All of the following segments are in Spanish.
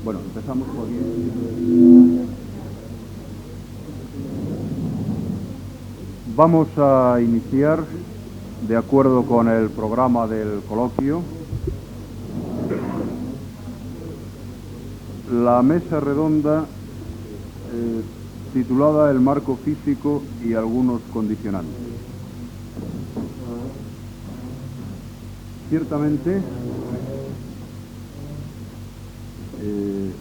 Bueno, empezamos por aquí. Vamos a iniciar, de acuerdo con el programa del coloquio, la mesa redonda titulada El marco físico y algunos condicionantes. Ciertamente,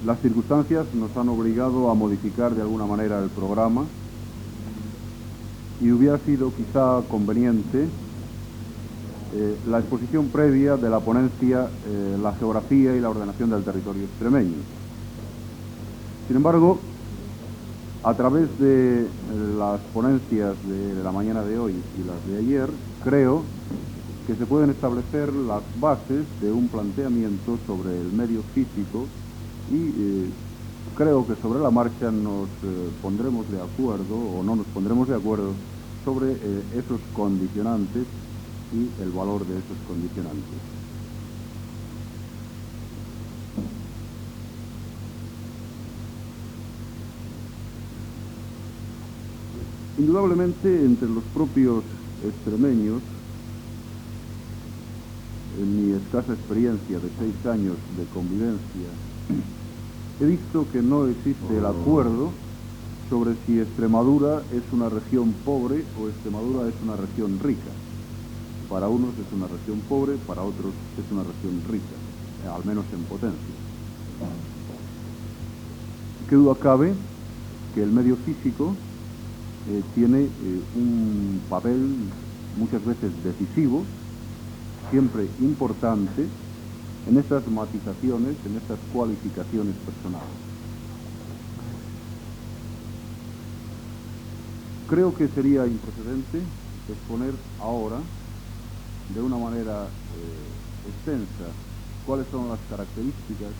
las circunstancias nos han obligado a modificar de alguna manera el programa y hubiera sido quizá conveniente la exposición previa de la ponencia La geografía y la ordenación del territorio extremeño. Sin embargo, a través de las ponencias de la mañana de hoy y las de ayer, creo que se pueden establecer las bases de un planteamiento sobre el medio físico y creo que sobre la marcha nos pondremos de acuerdo o no nos pondremos de acuerdo sobre esos condicionantes y el valor de esos condicionantes. Indudablemente, entre los propios extremeños, en mi escasa experiencia de 6 años de convivencia, he visto que no existe el acuerdo sobre si Extremadura es una región pobre o Extremadura es una región rica. Para unos es una región pobre, para otros es una región rica, al menos en potencia. ¿Qué duda cabe que el medio físico tiene un papel muchas veces decisivo, siempre importante, en estas matizaciones, en estas cualificaciones personales? Creo que sería improcedente exponer ahora, de una manera extensa, cuáles son las características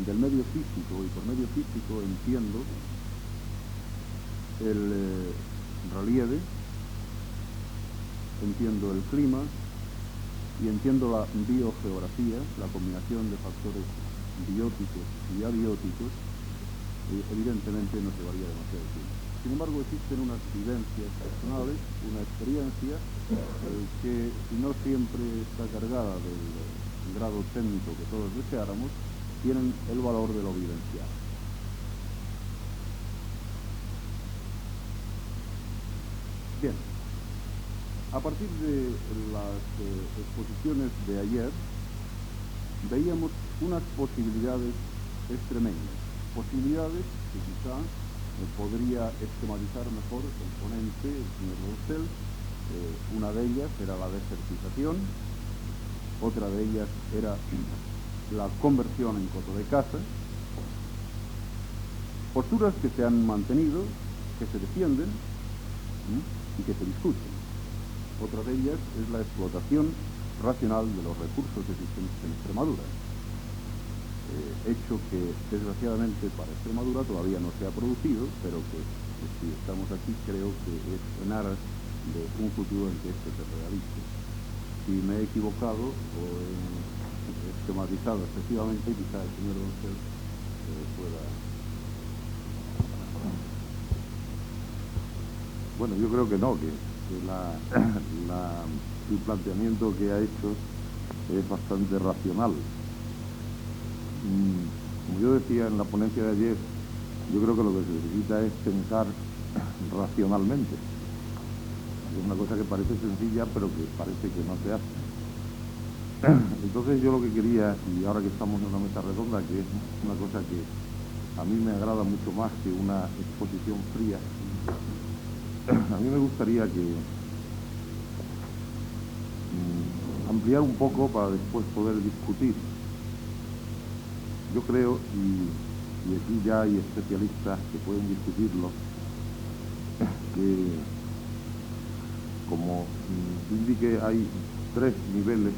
del medio físico, y por medio físico entiendo el relieve, entiendo el clima y entiendo la biogeografía, la combinación de factores bióticos y abióticos. Evidentemente no llevaría demasiado tiempo. Sin embargo, existen unas vivencias personales, una experiencia que, si no siempre está cargada del grado técnico que todos deseáramos, tienen el valor de lo vivencial. Bien, a partir de las exposiciones de ayer, veíamos unas posibilidades extremeñas, posibilidades que quizá podría esquematizar mejor el ponente, el señor Roussel. Una de ellas era la desertización, otra de ellas era la conversión en coto de caza, posturas que se han mantenido, que se defienden y que se discuten. Otra de ellas es la explotación racional de los recursos existentes en Extremadura, hecho que desgraciadamente para Extremadura todavía no se ha producido, pero que si estamos aquí creo que es en aras de un futuro en que esto se realice. Si me he equivocado o he esquematizado excesivamente, quizá el señor Roussel pueda... Bueno, yo creo que no, que el planteamiento que ha hecho es bastante racional. Como yo decía en la ponencia de ayer, yo creo que lo que se necesita es pensar racionalmente. Es una cosa que parece sencilla, pero que parece que no se hace. Entonces yo lo que quería, y ahora que estamos en una mesa redonda, que es una cosa que a mí me agrada mucho más que una exposición fría, a mí me gustaría que ampliar un poco para después poder discutir. Yo creo, y aquí ya hay especialistas que pueden discutirlo, que como indique hay 3 niveles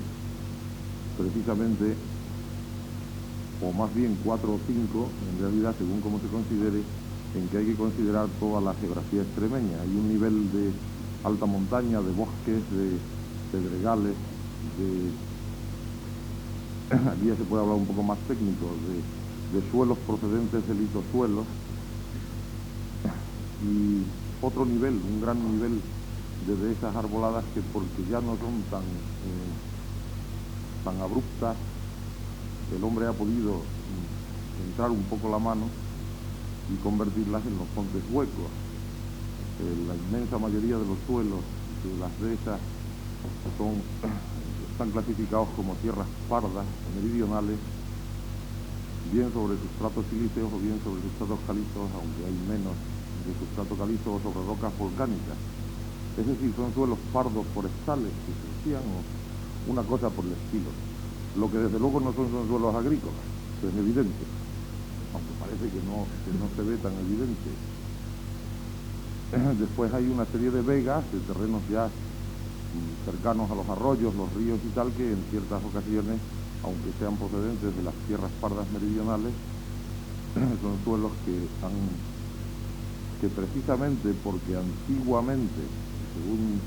precisamente, o más bien 4 o 5 en realidad, según cómo se considere, en que hay que considerar toda la geografía extremeña. Hay un nivel de alta montaña, de bosques, de pedregales, aquí ya se puede hablar un poco más técnico, de suelos procedentes de litosuelos, y otro nivel, un gran nivel de dehesas arboladas que, porque ya no son tan abruptas, el hombre ha podido entrar un poco la mano y convertirlas en los montes huecos. La inmensa mayoría de los suelos de las dehesas están clasificados como tierras pardas meridionales, bien sobre sustratos silíceos o bien sobre sustratos calizos, aunque hay menos de sustrato calizo o sobre rocas volcánicas. Es decir, son suelos pardos forestales que se hacían o una cosa por el estilo. Lo que desde luego no son suelos agrícolas, eso es evidente, aunque parece que no se ve tan evidente. Después hay una serie de vegas, de terrenos ya cercanos a los arroyos, los ríos y tal, que en ciertas ocasiones, aunque sean procedentes de las tierras pardas meridionales, son suelos que precisamente porque antiguamente, según,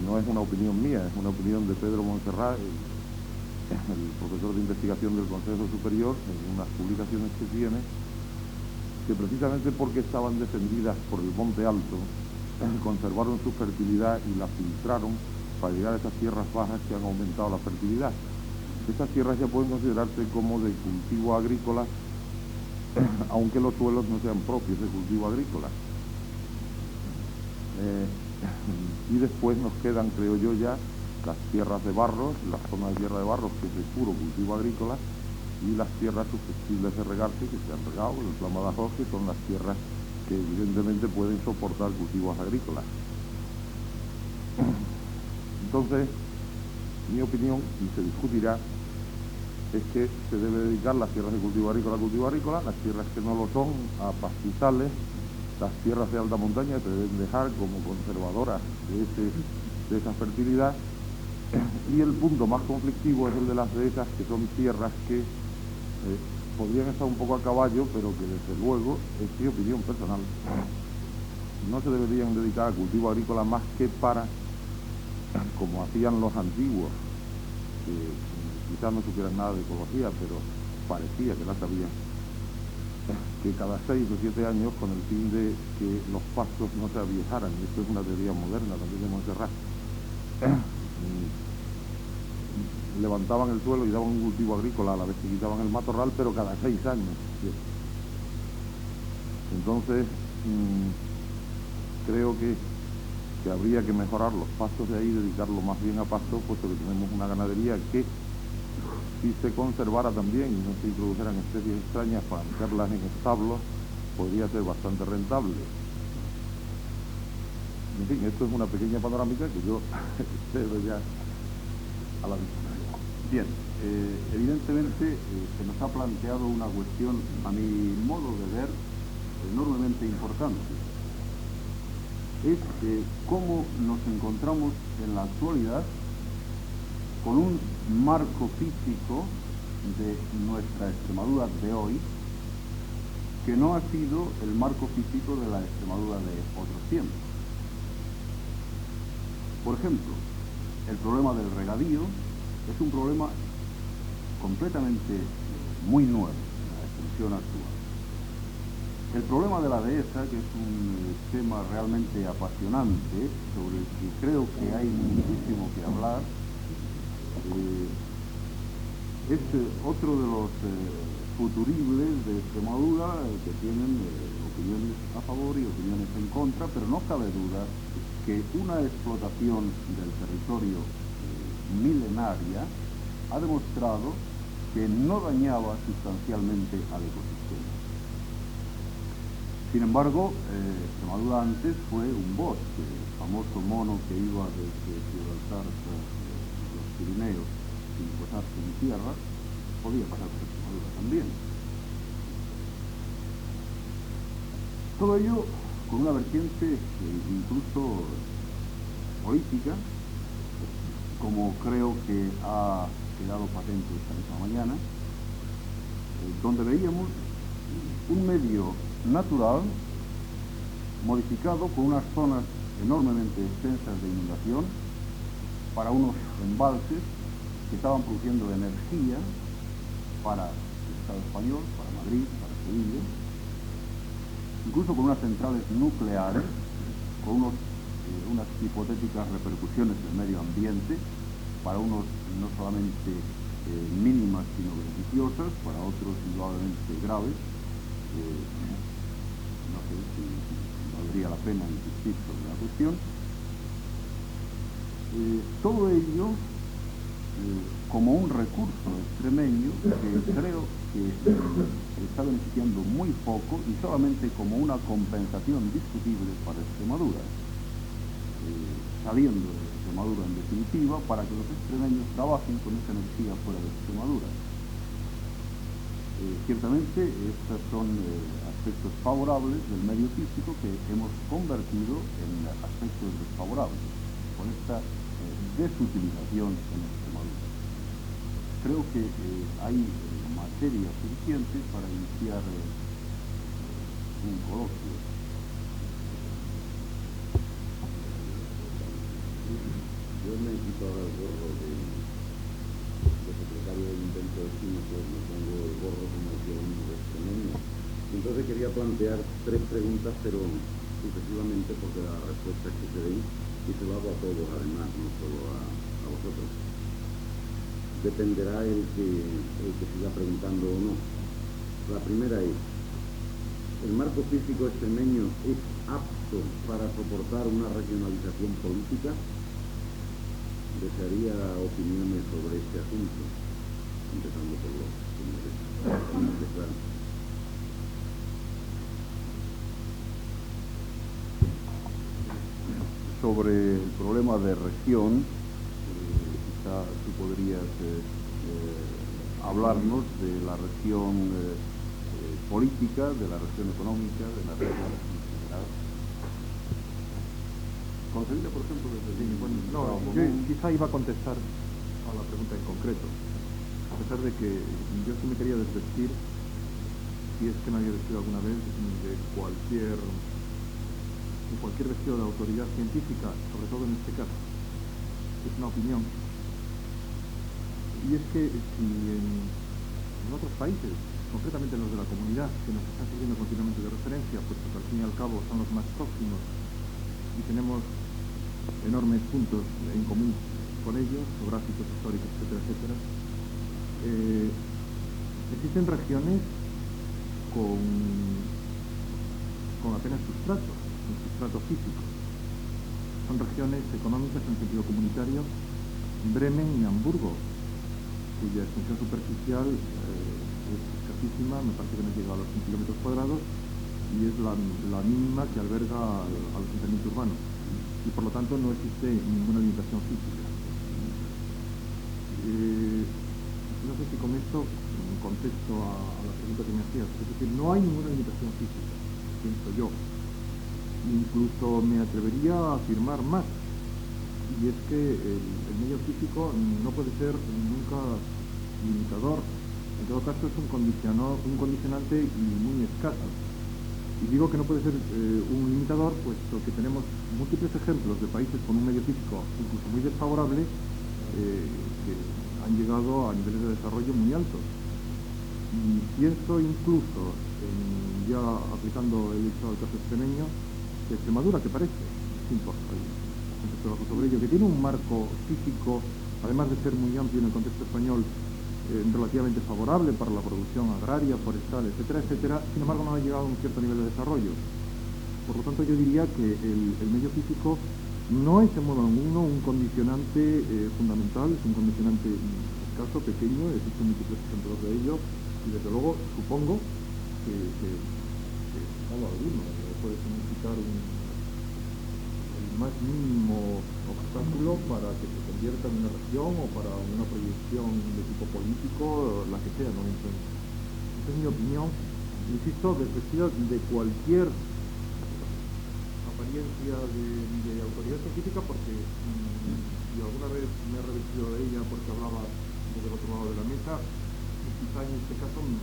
no es una opinión mía, es una opinión de Pedro Montserrat, el profesor de investigación del Consejo Superior, en unas publicaciones que tiene, que precisamente porque estaban defendidas por el Monte Alto, conservaron su fertilidad y la filtraron para llegar a esas tierras bajas que han aumentado la fertilidad. Estas tierras ya pueden considerarse como de cultivo agrícola, aunque los suelos no sean propios de cultivo agrícola. Y después nos quedan, creo yo, ya las tierras de barros, la zona de tierra de barros, que es de puro cultivo agrícola, y las tierras susceptibles de regarse, que se han regado, el Plama de Arroz, que son las tierras que evidentemente pueden soportar cultivos agrícolas. Entonces, mi opinión, y se discutirá, es que se debe dedicar las tierras de cultivo agrícola, las tierras que no lo son, a pastizales, las tierras de alta montaña se deben dejar como conservadoras de esa fertilidad, y el punto más conflictivo es el de las dehesas, que son tierras que podrían estar un poco a caballo, pero que desde luego, es mi opinión personal, no se deberían dedicar a cultivo agrícola más que para, como hacían los antiguos, que quizás no supieran nada de ecología, pero parecía que la sabían, que cada 6 o 7 años, con el fin de que los pastos no se aviejaran, y esto es una teoría moderna también de Montserrat, levantaban el suelo y daban un cultivo agrícola a la vez que quitaban el matorral, pero cada 6 años. Entonces, creo que habría que mejorar los pastos de ahí, dedicarlo más bien a pastos, puesto que tenemos una ganadería que, si se conservara también y no se introdujeran especies extrañas para meterlas en establos, podría ser bastante rentable. En fin, esto es una pequeña panorámica que yo cedo ya a la vista. Bien, evidentemente se nos ha planteado una cuestión, a mi modo de ver, enormemente importante. Es cómo nos encontramos en la actualidad con un marco físico de nuestra Extremadura de hoy, que no ha sido el marco físico de la Extremadura de otros tiempos. Por ejemplo, el problema del regadío es un problema completamente muy nuevo en la extensión actual. El problema de la dehesa, que es un tema realmente apasionante, sobre el que creo que hay muchísimo que hablar, es otro de los futuribles de Extremadura que tienen opiniones a favor y opiniones en contra, pero no cabe duda que una explotación del territorio milenaria ha demostrado que no dañaba sustancialmente al ecosistema. Sin embargo, Extremadura antes fue un bosque, el famoso mono que iba desde Gibraltar hasta los Pirineos sin posarse en tierra, podía pasar por Extremadura también. Todo ello con una vertiente incluso política, como creo que ha quedado patente esta misma mañana, donde veíamos un medio natural modificado con unas zonas enormemente extensas de inundación para unos embalses que estaban produciendo energía para Estado español, para Madrid, para Sevilla, incluso con unas centrales nucleares, con unas hipotéticas repercusiones en el medio ambiente, para unos no solamente mínimas sino beneficiosas, para otros indudablemente graves. No sé si valdría la pena insistir sobre la cuestión. Todo ello como un recurso extremeño que creo que está beneficiando muy poco y solamente como una compensación discutible para Extremadura, saliendo de Extremadura en definitiva, para que los extremeños trabajen con esa energía fuera de Extremadura. Ciertamente estos son aspectos favorables del medio físico que hemos convertido en aspectos desfavorables con esta desutilización en Extremadura. Creo que hay materia suficiente para iniciar un coloquio. Yo me he quitado el gorro de secretario del intento de químicos, me pongo el gorro como el que un extremeño. Entonces quería plantear 3 preguntas, pero sucesivamente, porque las respuestas que se den, y se lo hago a todos además, no solo a vosotros. Dependerá el que siga preguntando o no. La primera es, ¿el marco físico extremeño es apto para soportar una regionalización política? Desearía opiniones sobre este asunto, empezando por los señores. Claro. Sobre el problema de región, quizá tú podrías hablarnos de la región política, de la región económica, de la región en general. Concebida, por ejemplo, desde yo quizá iba a contestar a la pregunta en concreto, a pesar de que yo sí me quería desvestir, si es que me había vestido alguna vez, de cualquier vestido de autoridad científica, sobre todo en este caso. Es una opinión. Y es que si en otros países, concretamente en los de la comunidad, que nos están sirviendo continuamente de referencia, puesto que al fin y al cabo son los más próximos y tenemos enormes puntos en común con ellos, geográficos, históricos, etcétera, etcétera, existen regiones con apenas sustrato, un sustrato físico. Son regiones económicas en sentido comunitario, Bremen y Hamburgo, cuya extensión superficial es escasísima, me parece que no llega a los 100 kilómetros cuadrados, y es la mínima que alberga al asentamiento urbano, y por lo tanto no existe ninguna limitación física. No sé si con esto contesto a la pregunta que me hacías, es decir, no hay ninguna limitación física, pienso yo. Incluso me atrevería a afirmar más, y es que el medio físico no puede ser nunca limitador. En todo caso es un condicionante y muy escaso. Y digo que no puede ser un limitador, puesto que tenemos múltiples ejemplos de países con un medio físico incluso muy desfavorable, que han llegado a niveles de desarrollo muy altos. Y pienso incluso, ya aplicando el hecho al caso extremeño, que Extremadura, que parece, sin importa, sobre ello, que tiene un marco físico, además de ser muy amplio en el contexto español, relativamente favorable para la producción agraria, forestal, etcétera, etcétera, sin embargo no ha llegado a un cierto nivel de desarrollo. Por lo tanto, yo diría que el medio físico no es en modo alguno un condicionante fundamental, es un condicionante escaso, pequeño, existen múltiples ejemplos de ello, y desde luego supongo que alguno puede significar el más mínimo obstáculo para que se convierta en una región o para una proyección de tipo político, la que sea, ¿no? Entonces, esa es mi opinión, insisto, desvestida de cualquier apariencia de autoridad científica, porque si alguna vez me he revestido de ella porque hablaba desde el otro lado de la mesa, quizá en este caso me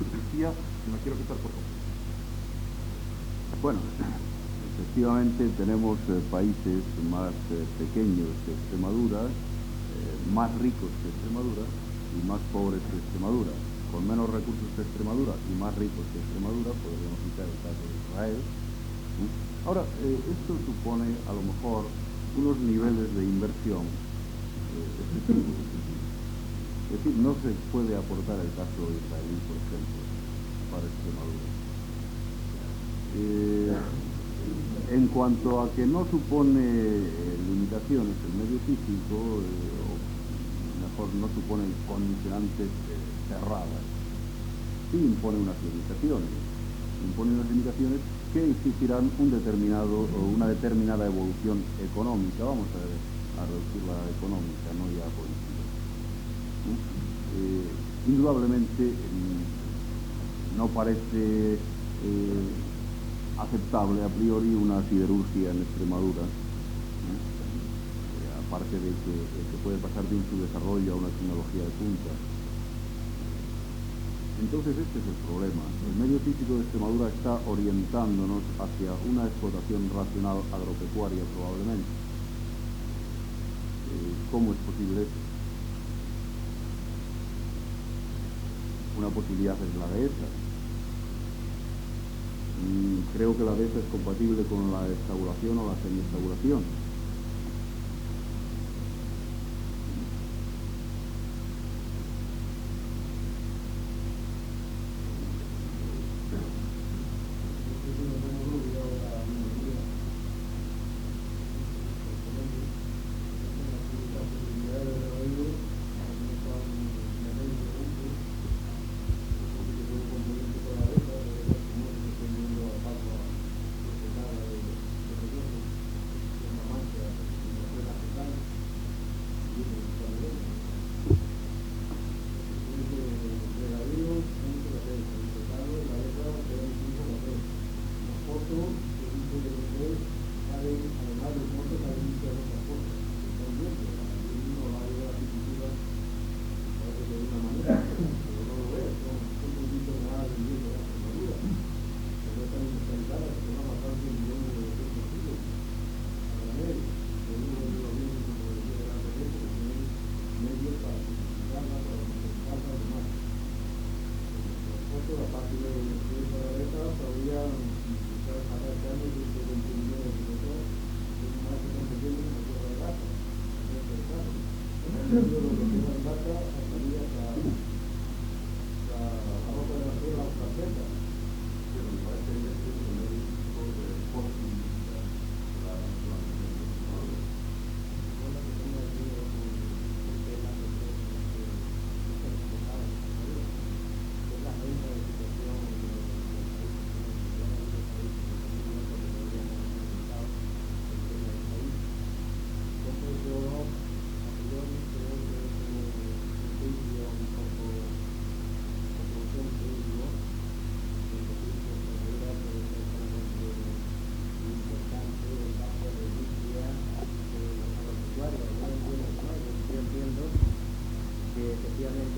decía que la quiero quitar por completo. Bueno, efectivamente tenemos países más pequeños que Extremadura, más ricos que Extremadura y más pobres que Extremadura. con menos recursos que Extremadura y más ricos que Extremadura, podríamos citar el caso de Israel. Ahora, esto supone a lo mejor unos niveles de inversión excesivos. Es decir, no se puede aportar el caso israelí, por ejemplo, para Extremadura. En cuanto a que no supone limitaciones el medio físico, o mejor no supone condicionantes cerradas, sí impone unas limitaciones. Impone unas limitaciones que exigirán un determinado o una determinada evolución económica, vamos a reducir la económica, no ya política. Indudablemente no parece aceptable a priori una siderurgia en Extremadura, aparte de que puede pasar de un subdesarrollo a una tecnología de punta. Entonces este es el problema. El medio físico de Extremadura está orientándonos hacia una explotación racional agropecuaria probablemente. ¿Cómo es posible esto? Una posibilidad es la dehesa. Creo que la dehesa es compatible con la estabulación o la semiestabulación.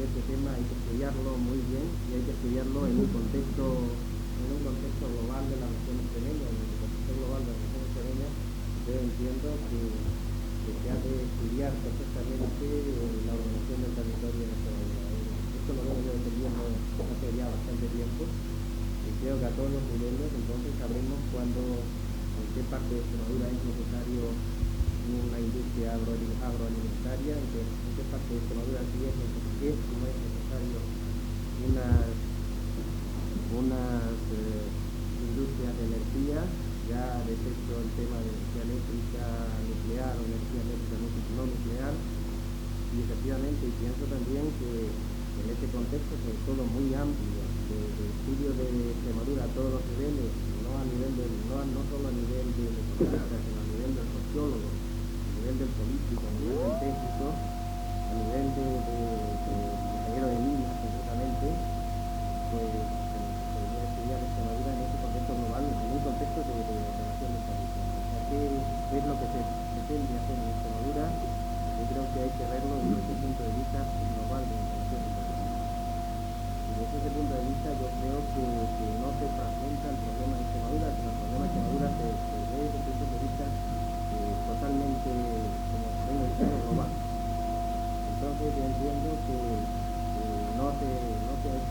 Este tema hay que estudiarlo muy bien y hay que estudiarlo en un contexto global de la región extremeña. En el contexto global de la región extremeña, yo entiendo que se ha de estudiar perfectamente la ordenación del territorio en Extremadura. Esto lo vengo yo defendiendo hace ya bastante tiempo y creo que a todos los niveles entonces sabremos en qué parte de Extremadura es necesario una industria agroalimentaria, en qué parte de Extremadura sí es o no es necesario unas industrias de energía, ya deshecho el tema de energía eléctrica nuclear o energía eléctrica no nuclear, y efectivamente pienso también que en este contexto, sobre todo muy amplio, de estudio de Extremadura a todos los niveles, no solo a nivel del economista, sino a nivel del sociólogo, a nivel del político, a nivel del técnico, a nivel de ingeniero de minas, concretamente, pues se debería estudiar Extremadura en este contexto global, en un contexto de ordenación del país. O sea, ¿qué es lo que se pretende hacer en Extremadura? Yo creo que hay que verlo desde ese punto de vista global de ordenación del país. Y desde ese punto de vista yo creo que no se fragmenta el problema de Extremadura, sino el problema de Extremadura se ve desde ese punto de vista totalmente, como vengo diciendo, global. Entonces yo entiendo que no se ha hecho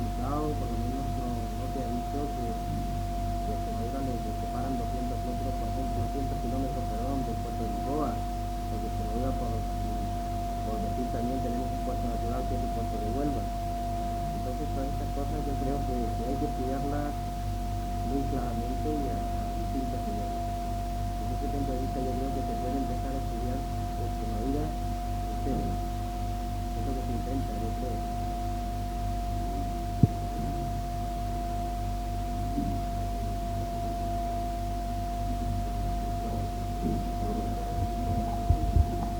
A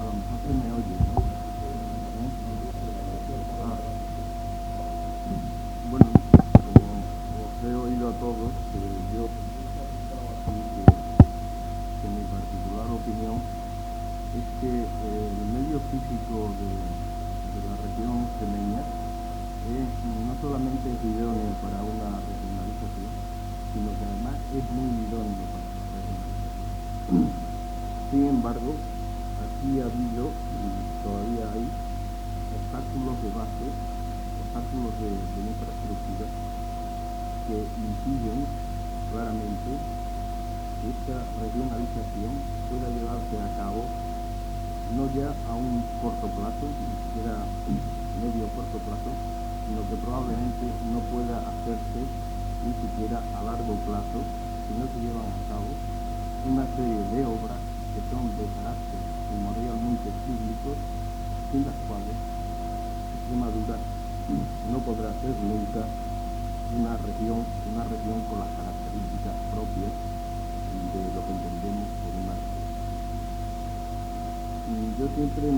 lo mejor se me oye, ¿no? Bueno, como os he oído a todos, yo que mi particular opinión es que el medio físico de la región extremeña no solamente es idóneo para una regionalización, sino que además es muy idóneo para la regionalización. Sin embargo, aquí ha habido y todavía hay obstáculos de base, obstáculos de infraestructura que impiden claramente que esta regionalización pueda llevarse a cabo no ya a un corto plazo, ni siquiera medio corto plazo, sino que probablemente no pueda hacerse ni siquiera a largo plazo si no se llevan a cabo una serie de obras que son de carácter primordialmente público, sin las cuales Extremadura no podrá ser nunca una región con las características propias de lo que entendemos por una región. Yo siempre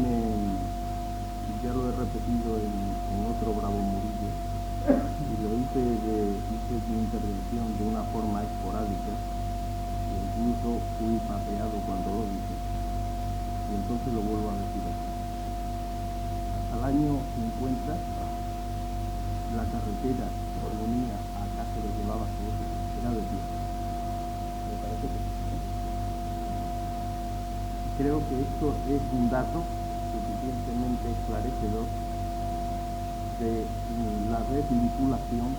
ya lo he repetido en otro Bravo Murillo, y lo hice mi intervención de una forma esporádica, e incluso fui papeado cuando lo dije, y entonces lo vuelvo a decir aquí. Hasta el año 50, la carretera que unía a Cáceres de Badajoz era de tierra. Me parece que creo que esto es un dato suficientemente esclarecedor de la desvinculación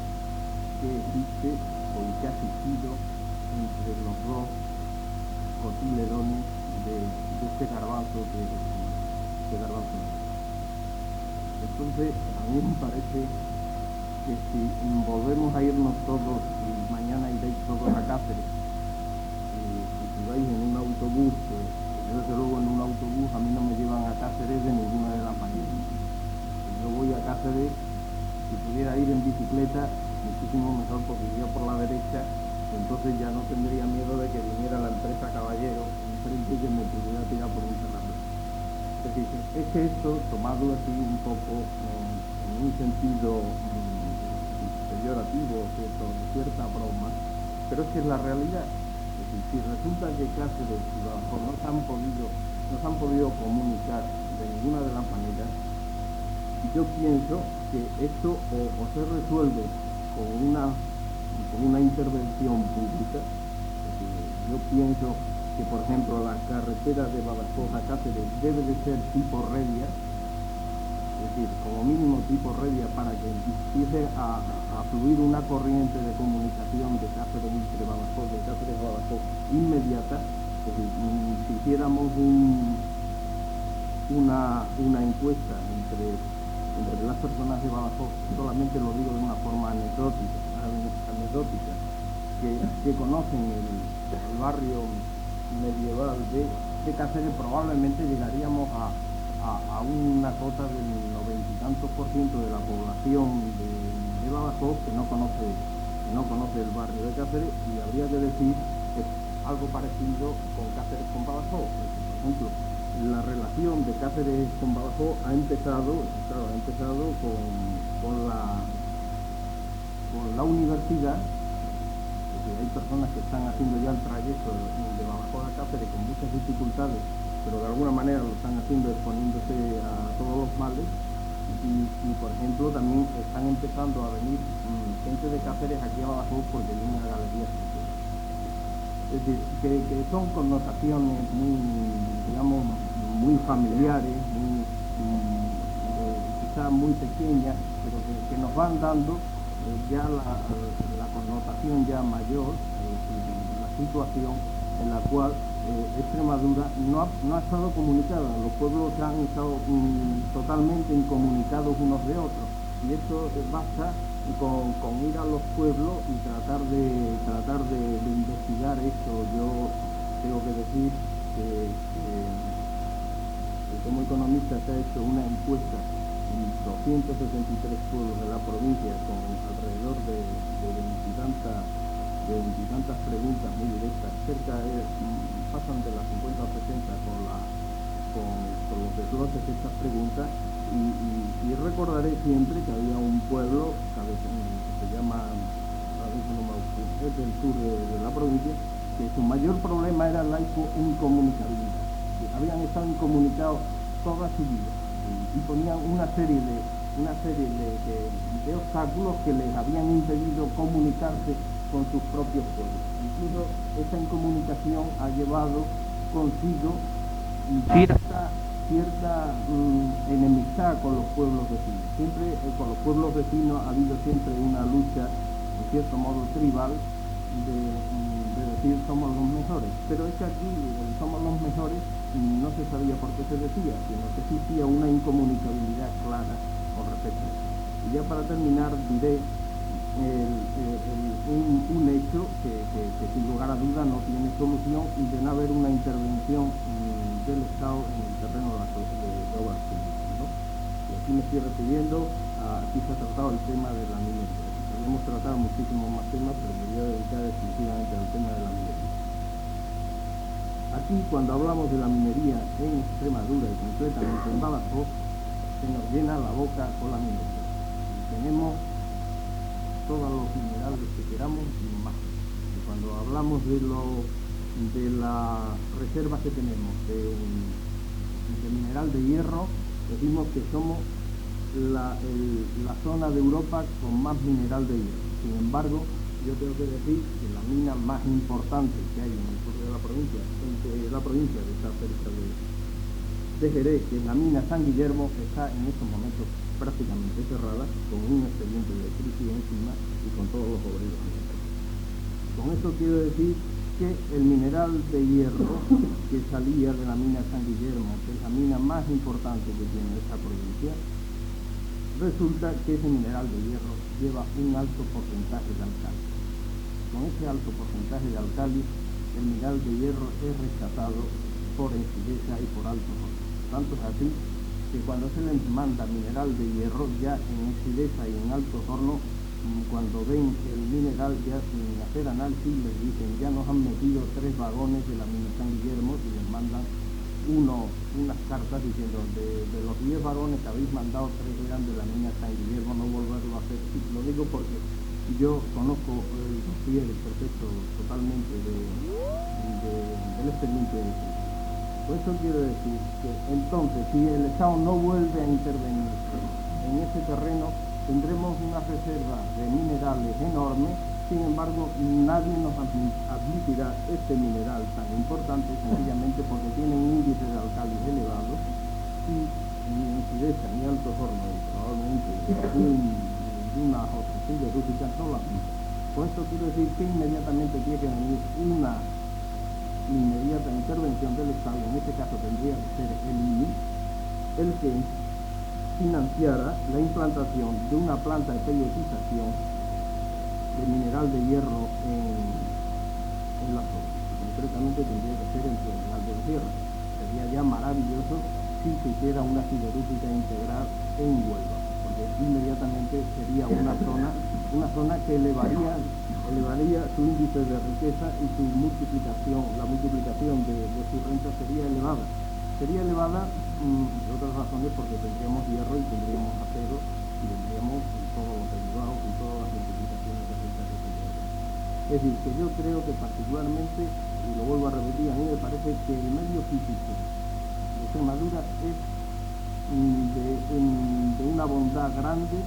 que existe o que ha existido entre los dos cotiledones de este garbanzo que es este garbanzo. Entonces, a mí me parece que si volvemos a irnos todos y mañana iréis todos a Cáceres, y si vais en un autobús, pues desde luego en un autobús a mí no me llevan a Cáceres de ninguna de las maneras. Si yo voy a Cáceres, si pudiera ir en bicicleta, muchísimo mejor, porque iría por la derecha, entonces ya no tendría miedo de que viniera la empresa Caballero enfrente y que me pudiera tirar por un terreno. Es decir, es que esto, tomado así un poco en un sentido peyorativo, cierta broma, pero es que es la realidad. Si resulta que Cáceres y Badajoz no se han podido comunicar de ninguna de las maneras, yo pienso que esto o se resuelve con una intervención pública. Yo pienso que, por ejemplo, la carretera de Badajoz a Cáceres debe de ser tipo Redia, es decir, como mínimo tipo Redia, para que empiece a fluir una corriente de comunicación de Cáceres entre Badajoz, de Cáceres a Badajoz inmediata. Es decir, si hiciéramos una encuesta entre las personas de Badajoz, solamente lo digo de una forma anecdótica, que conocen el barrio medieval de Cáceres, probablemente llegaríamos a una cota del 90 y tantos % de la población de Badajoz que no conoce el barrio de Cáceres, y habría que decir que algo parecido con Cáceres con Badajoz. Por ejemplo, la relación de Cáceres con Badajoz ha empezado con la universidad. Hay personas que están haciendo ya el trayecto de Badajoz a Cáceres con muchas dificultades, pero de alguna manera lo están haciendo exponiéndose a todos los males, y por ejemplo también están empezando a venir gente de Cáceres aquí a Badajoz porque viene a Galerías. Es decir, que son connotaciones muy familiares, quizás muy pequeñas, pero que nos van dando ya la connotación ya mayor, la situación en la cual Extremadura no ha estado comunicada. Los pueblos han estado totalmente incomunicados unos de otros, y esto basta con ir a los pueblos y tratar de investigar esto. Yo tengo que decir que como economista se ha hecho una encuesta en 263 pueblos de la provincia con alrededor de veintitantas preguntas muy directas, pasan de las 50 presenta con los desgloses de estas preguntas, y recordaré siempre que había un pueblo que se llama, es del sur de la provincia, que su mayor problema era la incomunicabilidad. Habían estado incomunicados toda su vida y ponían una serie de obstáculos que les habían impedido comunicarse con sus propios pueblos. Incluso esta incomunicación ha llevado consigo cierta enemistad con los pueblos vecinos. Siempre con los pueblos vecinos ha habido siempre una lucha, en cierto modo tribal, de decir somos los mejores. Pero es que aquí somos los mejores no se sabía por qué se decía, sino que existía una incomunicabilidad clara con respecto a eso. Y ya para terminar diré un hecho que sin lugar a duda no tiene solución, y de no haber una intervención del Estado en el terreno de obras públicas, ¿no? Y aquí me estoy refiriendo aquí se ha tratado el tema de la minería. Podemos tratar muchísimos más temas, pero me voy a dedicar exclusivamente al tema de la minería. Aquí, cuando hablamos de la minería en Extremadura y concretamente en Badajoz, se nos llena la boca con la minería. Tenemos todos los minerales que queramos y más. Y cuando hablamos de las reservas que tenemos de mineral de hierro, decimos que somos la zona de Europa con más mineral de hierro. Sin embargo, yo tengo que decir que la mina más importante que hay en el sur de la provincia, que está cerca de Jerez, que es la mina San Guillermo, está en estos momentos prácticamente cerrada, con un expediente de crisis encima y con todos los obreros. Con esto quiero decir que el mineral de hierro que salía de la mina San Guillermo, que es la mina más importante que tiene esta provincia, resulta que ese mineral de hierro lleva un alto porcentaje de álcalis. Con ese alto porcentaje de álcalis, el mineral de hierro es rescatado por Ensidesa y por Alto Horno. Tanto es así que cuando se les manda mineral de hierro, ya en Ensidesa y en Alto Horno, cuando ven el mineral ya sin hacer análisis, les dicen ya nos han metido 3 vagones de la mina San Guillermo, y les mandan unas cartas diciendo de los 10 vagones que habéis mandado, 3 eran de la mina San Guillermo, no volverlo a hacer. Lo digo porque yo conozco el dossier perfecto totalmente del expediente de crisis. Por eso quiero decir que entonces, si el Estado no vuelve a intervenir en ese terreno, tendremos una reserva de minerales enorme. Sin embargo, nadie nos admitirá este mineral tan importante, sencillamente porque tiene un índice de álcalis elevado, y ni Ensidesa ni Alto Horno, y probablemente una otra siderúrgica no la admiten. Por esto quiero decir que inmediatamente tiene que venir una inmediata intervención del Estado, y en este caso tendría que ser el INI, el que financiara la implantación de una planta de pellotización de mineral de hierro en la zona. Concretamente tendría que ser en Pedregal del Sierra. Sería ya maravilloso si se hiciera una siderúrgica integral en Huelva, porque inmediatamente sería una zona que elevaría su índice de riqueza, y su multiplicación, la multiplicación de su renta sería elevada. Sería elevada, de otras razones, porque tendríamos hierro y tendríamos acero y tendríamos todos los derivados y todas las multiplicaciones de renta que tendríamos. Es decir, que yo creo que particularmente, y lo vuelvo a repetir, a mí me parece que el medio físico de Extremadura es de una bondad grande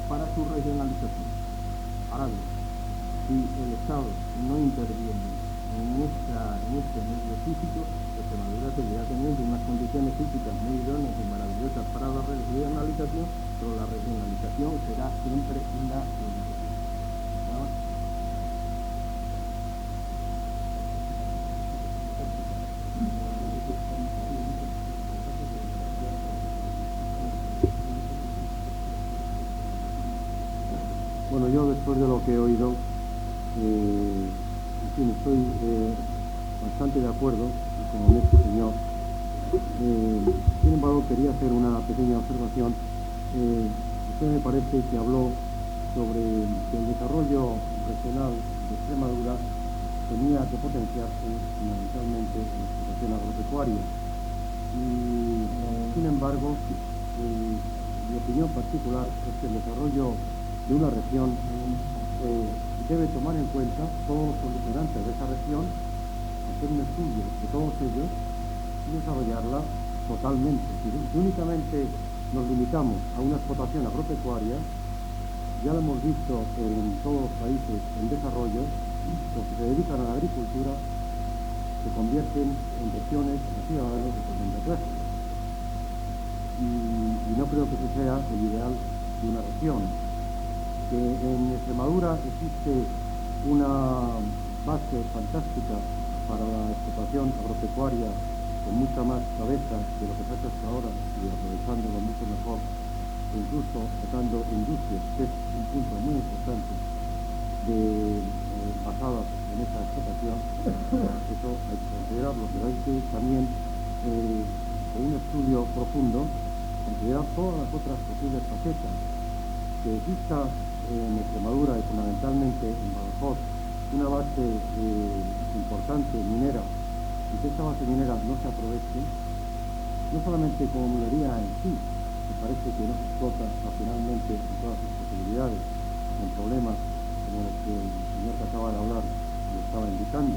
para su regionalización. Ahora bien, si el Estado no interviene en este medio físico, Extremadura seguirá teniendo unas condiciones físicas muy idóneas y maravillosas para la regionalización, pero la regionalización será siempre una limitación. Bueno, yo después de lo que he oído, estoy bastante de acuerdo con este señor. Sin embargo, quería hacer una pequeña observación. Usted me parece que habló sobre que el desarrollo regional de Extremadura tenía que potenciarse fundamentalmente en la explotación agropecuaria. agropecuaria. Y, sin embargo, mi opinión particular es que el desarrollo de una región debe tomar en cuenta todos los condicionantes de esa región, hacer un estudio de todos ellos y desarrollarla totalmente. Si únicamente nos limitamos a una explotación agropecuaria, ya lo hemos visto en todos los países en desarrollo, los que se dedican a la agricultura se convierten en regiones o ciudadanos de segunda clase. Y no creo que ese sea el ideal de una región. Que en Extremadura existe una base fantástica para la explotación agropecuaria con mucha más cabeza de lo que se ha hecho hasta ahora y aprovechándolo mucho mejor, e incluso sacando industrias, que es un punto muy importante basadas en esa explotación. Eso hay que considerarlo, pero hay que también, con un estudio profundo, considerar todas las otras posibles facetas. Que exista en Extremadura y fundamentalmente en Badajoz una base importante minera, y que esta base minera no se aproveche, no solamente como minería en sí, que parece que no se explota racionalmente en todas sus posibilidades, con problemas como los que el señor que acaba de hablar le estaba indicando,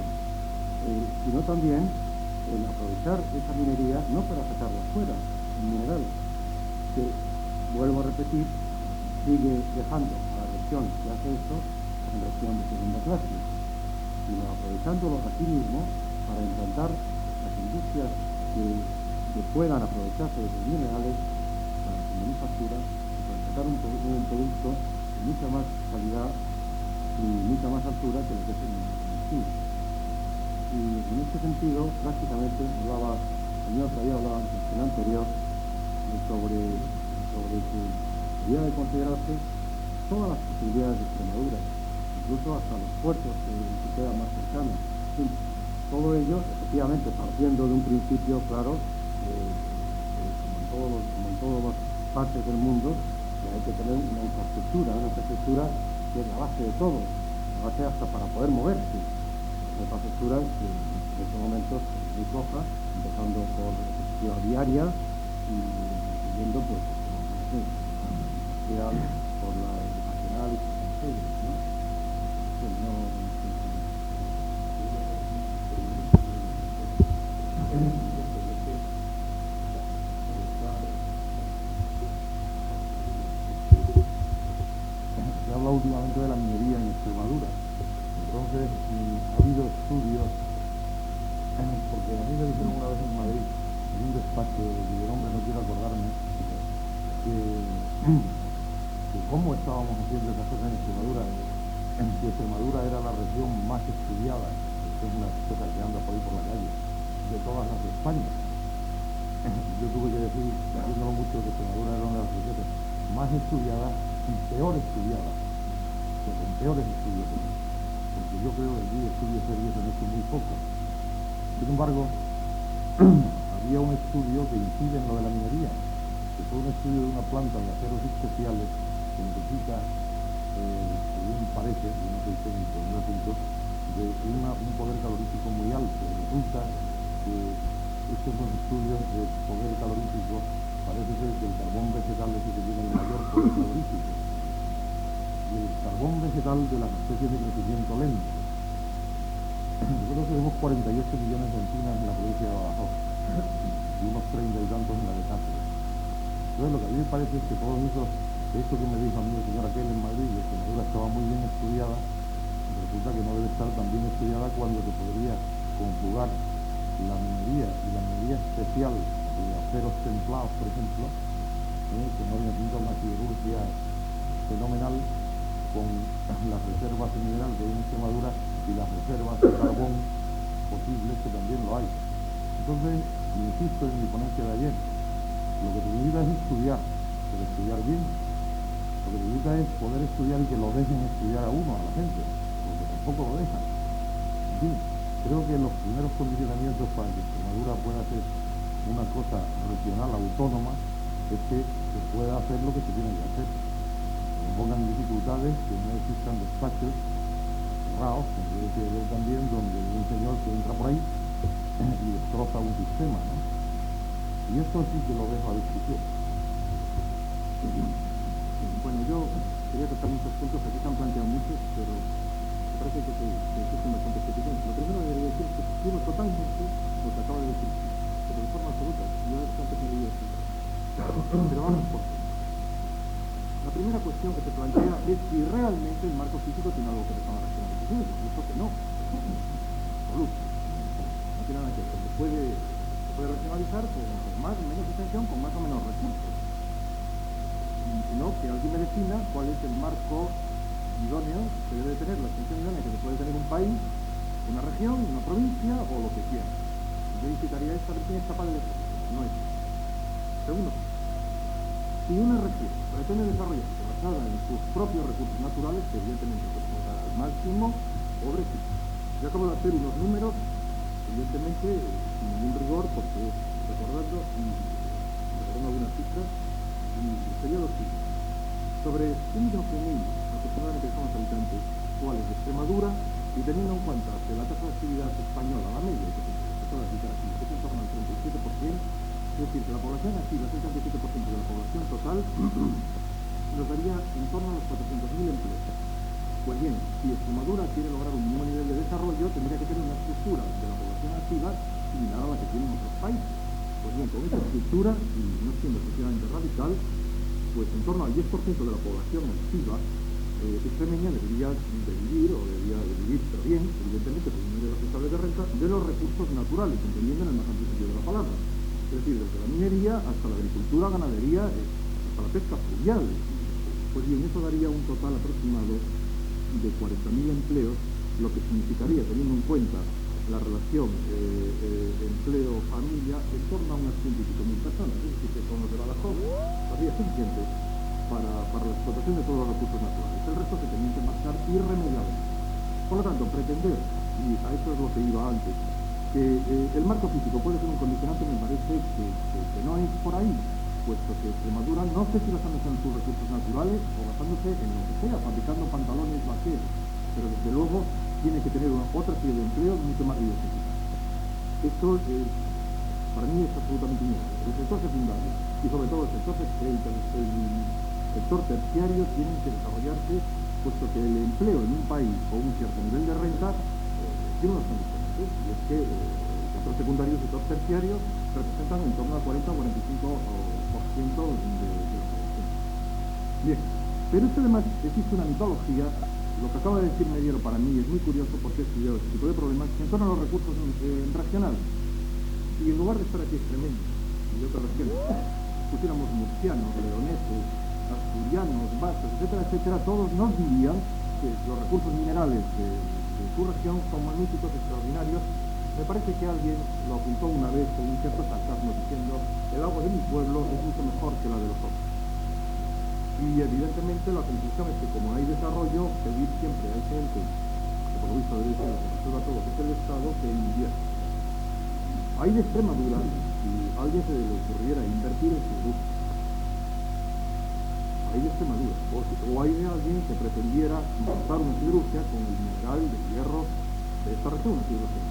sino también el aprovechar esa minería no para sacarla fuera, un mineral que, vuelvo a repetir, sigue dejando a la región que hace esto en región de segunda clase, sino aprovechándolo aquí mismo para implantar las industrias que puedan aprovecharse de los minerales para su manufactura y para sacar un producto de mucha más calidad y mucha más altura que lo que es el mineral. Y en este sentido, prácticamente hablaba, el señor que había hablado en el anterior, sobre que debería de considerarse todas las posibilidades de Extremadura, incluso hasta los puertos que quedan más cercanos. Todo ello, efectivamente, partiendo de un principio claro, como en todas las partes del mundo, que hay que tener una infraestructura que es la base de todo, la base hasta para poder moverse. Una infraestructura que en estos momentos es muy floja, empezando por la infraestructura viaria y siguiendo pues por la educacional y por ¿no? Pues Se habla últimamente de la minería en Extremadura. Entonces, ha habido estudios, porque a mí me dijeron una vez en Madrid, en un despacho cuyo nombre no quiero acordarme, que cómo estábamos haciendo esas cosas en Extremadura, que Extremadura era la región más estudiada, que es una cosa que anda por ahí por la calle, de todas las de España. Yo tuve que decir, haciéndolo mucho, que Extremadura era una de las regiones más estudiadas y peor estudiadas, con peores estudios, porque yo creo que aquí estudios serios se han hecho muy poco. Sin embargo, había un estudio que incide en lo de la minería, que fue un estudio de una planta de aceros especiales que necesita, según parece, yo no soy técnico en el asunto, de un poder calorífico muy alto. Resulta que estos son estudios de poder calorífico, parece ser que el carbón vegetal es el que tiene el mayor poder calorífico. Y el carbón vegetal de las especies de crecimiento lento. Nosotros tenemos 48 millones de encinas en la provincia de Badajoz y unos 30 y tantos en la de Cáceres. Entonces lo que a mí me parece es que todos esto que me dijo a mí el señor aquel en Madrid, que Extremadura estaba muy bien estudiada, resulta que no debe estar tan bien estudiada cuando se podría conjugar la minería y la minería especial de aceros templados, por ejemplo, que no necesita una siderurgia fenomenal, con las reservas de mineral que hay en Extremadura y las reservas de carbón posibles, que también lo hay. Entonces, insisto en mi ponencia de ayer, lo que se necesita es estudiar, pero estudiar bien. Lo que se necesita es poder estudiar y que lo dejen estudiar a uno, a la gente, porque tampoco lo dejan. En fin, creo que los primeros condicionamientos para que Extremadura pueda ser una cosa regional autónoma es que se pueda hacer lo que se tiene que hacer. Que pongan dificultades, que no existan despachos cerrados, como yo decía ayer también, donde un señor que entra por ahí y destroza un sistema, ¿no? Y esto sí que lo dejo a discusión. Bueno, yo quería tocar muchos puntos, aquí se han planteado muchos, pero me parece que existen bastantes peticiones. Lo primero que debería decir es que suscribo totalmente lo que acaba de decir, pero de forma absoluta. Yo antes me diría así. Pero vamos por qué. La primera cuestión que se plantea es si realmente el marco físico tiene algo que ver con la regionalización. Yo creo que no. Absoluto. No tiene nada que ver. Se puede regionalizar con más o menos extensión, con más o menos recursos. Sino que alguien me defina cuál es el marco idóneo que debe tener, la extensión idónea que se puede tener un país, una región, una provincia o lo que quiera. Yo incitaría a esta región es capaz de decir, no es. Segundo, si una región pretende desarrollarse basada en sus propios recursos naturales, que evidentemente se puede dar al máximo, pobre sí. Yo acabo de hacer unos números, evidentemente sin ningún rigor, porque recordando algunas cifras, y sería lo siguiente. Sobre 1.100.000 aproximadamente que son los habitantes actuales de Extremadura, y teniendo en cuenta que la tasa de actividad española, la media, que se puede aplicar aquí, que es en torno al 37%, es decir, que la población activa es el 37% de la población total, nos daría en torno a los 400.000 empleos. Pues bien, si Extremadura quiere lograr un mismo nivel de desarrollo, tendría que tener una estructura de la población activa similar a la que tienen otros países. Pues bien, con esta estructura, y no siendo excesivamente radical, pues en torno al 10% de la población activa extremeña debería de vivir, pero bien, evidentemente, por medio de las estables de renta, de los recursos naturales, entendiendo en el más amplio sentido de la palabra. Es decir, desde la minería hasta la agricultura, ganadería, hasta la pesca fluvial. Pues bien, eso daría un total aproximado de 40.000 empleos, lo que significaría, teniendo en cuenta la relación empleo-familia, en torno a unas 100.000 personas. Es decir, que con los de Badajoz habría suficiente para la explotación de todos los recursos naturales. El resto se tenía que marcar irremediablemente. Por lo tanto, pretender, y a eso es lo que iba antes, que el marco físico puede ser un condicionante, me parece que no es por ahí, puesto que Extremadura, no sé si basándose en sus recursos naturales o basándose en lo que sea, fabricando pantalones vaqueros, pero desde luego tiene que tener otra serie de empleos mucho más diversificados. Esto para mí es absolutamente innegable. El sector secundario y sobre todo el sector terciario tienen que desarrollarse, puesto que el empleo en un país con un cierto nivel de renta tiene unas condiciones. Y es que el sector secundario y el sector terciario representan en torno al 40 o 45% de la población. Bien, pero es que además existe una mitología, lo que acaba de decir Mediero para mí es muy curioso porque he estudiado este tipo de problemas, en torno a los recursos regionales. Y en lugar de estar aquí extremeños y de otras regiones, pusiéramos murcianos, leoneses, asturianos, vascos, etcétera, etcétera, todos nos dirían que los recursos minerales de su región son magníficos, extraordinarios. Me parece que alguien lo apuntó una vez con un cierto sarcasmo diciendo el agua de mi pueblo es mucho mejor que la de los otros. Y evidentemente la conclusión es que como hay desarrollo, pedir siempre a ese ente, que por lo visto debe ser el que resuelva todo, que es el Estado, que invierte. Hay de Extremadura, si a alguien se le ocurriera invertir en su grupo, hay de Extremadura, o hay de alguien que pretendiera montar una siderurgia con el mineral de hierro de esta región, una siderurgia.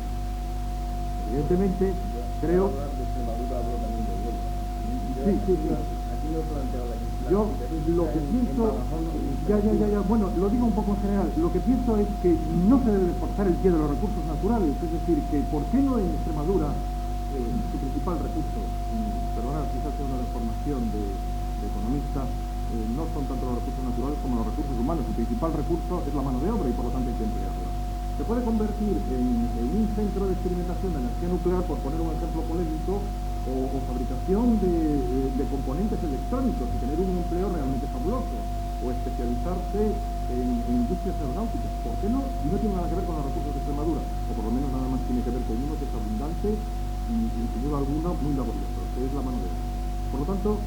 Evidentemente, creo... Sí. Aquí no planteo la Yo lo que pienso... Ya, bueno, lo digo un poco en general. Lo que pienso es que no se debe forzar el pie de los recursos naturales, es decir, que ¿por qué no en Extremadura su principal recurso, perdonad, quizás sea una deformación de economista, no son tanto los recursos naturales como los recursos humanos? Su principal recurso es la mano de obra y por lo tanto hay que emplearla. Se puede convertir en un centro de experimentación de energía nuclear, por poner un ejemplo polémico, o fabricación de componentes electrónicos y tener un empleo realmente fabuloso, o especializarse en industrias aeronáuticas. ¿Por qué no? Y no tiene nada que ver con los recursos de Extremadura, o por lo menos nada más tiene que ver con uno que es abundante y sin duda alguna muy laborioso, que es la mano de obra. Por lo tanto,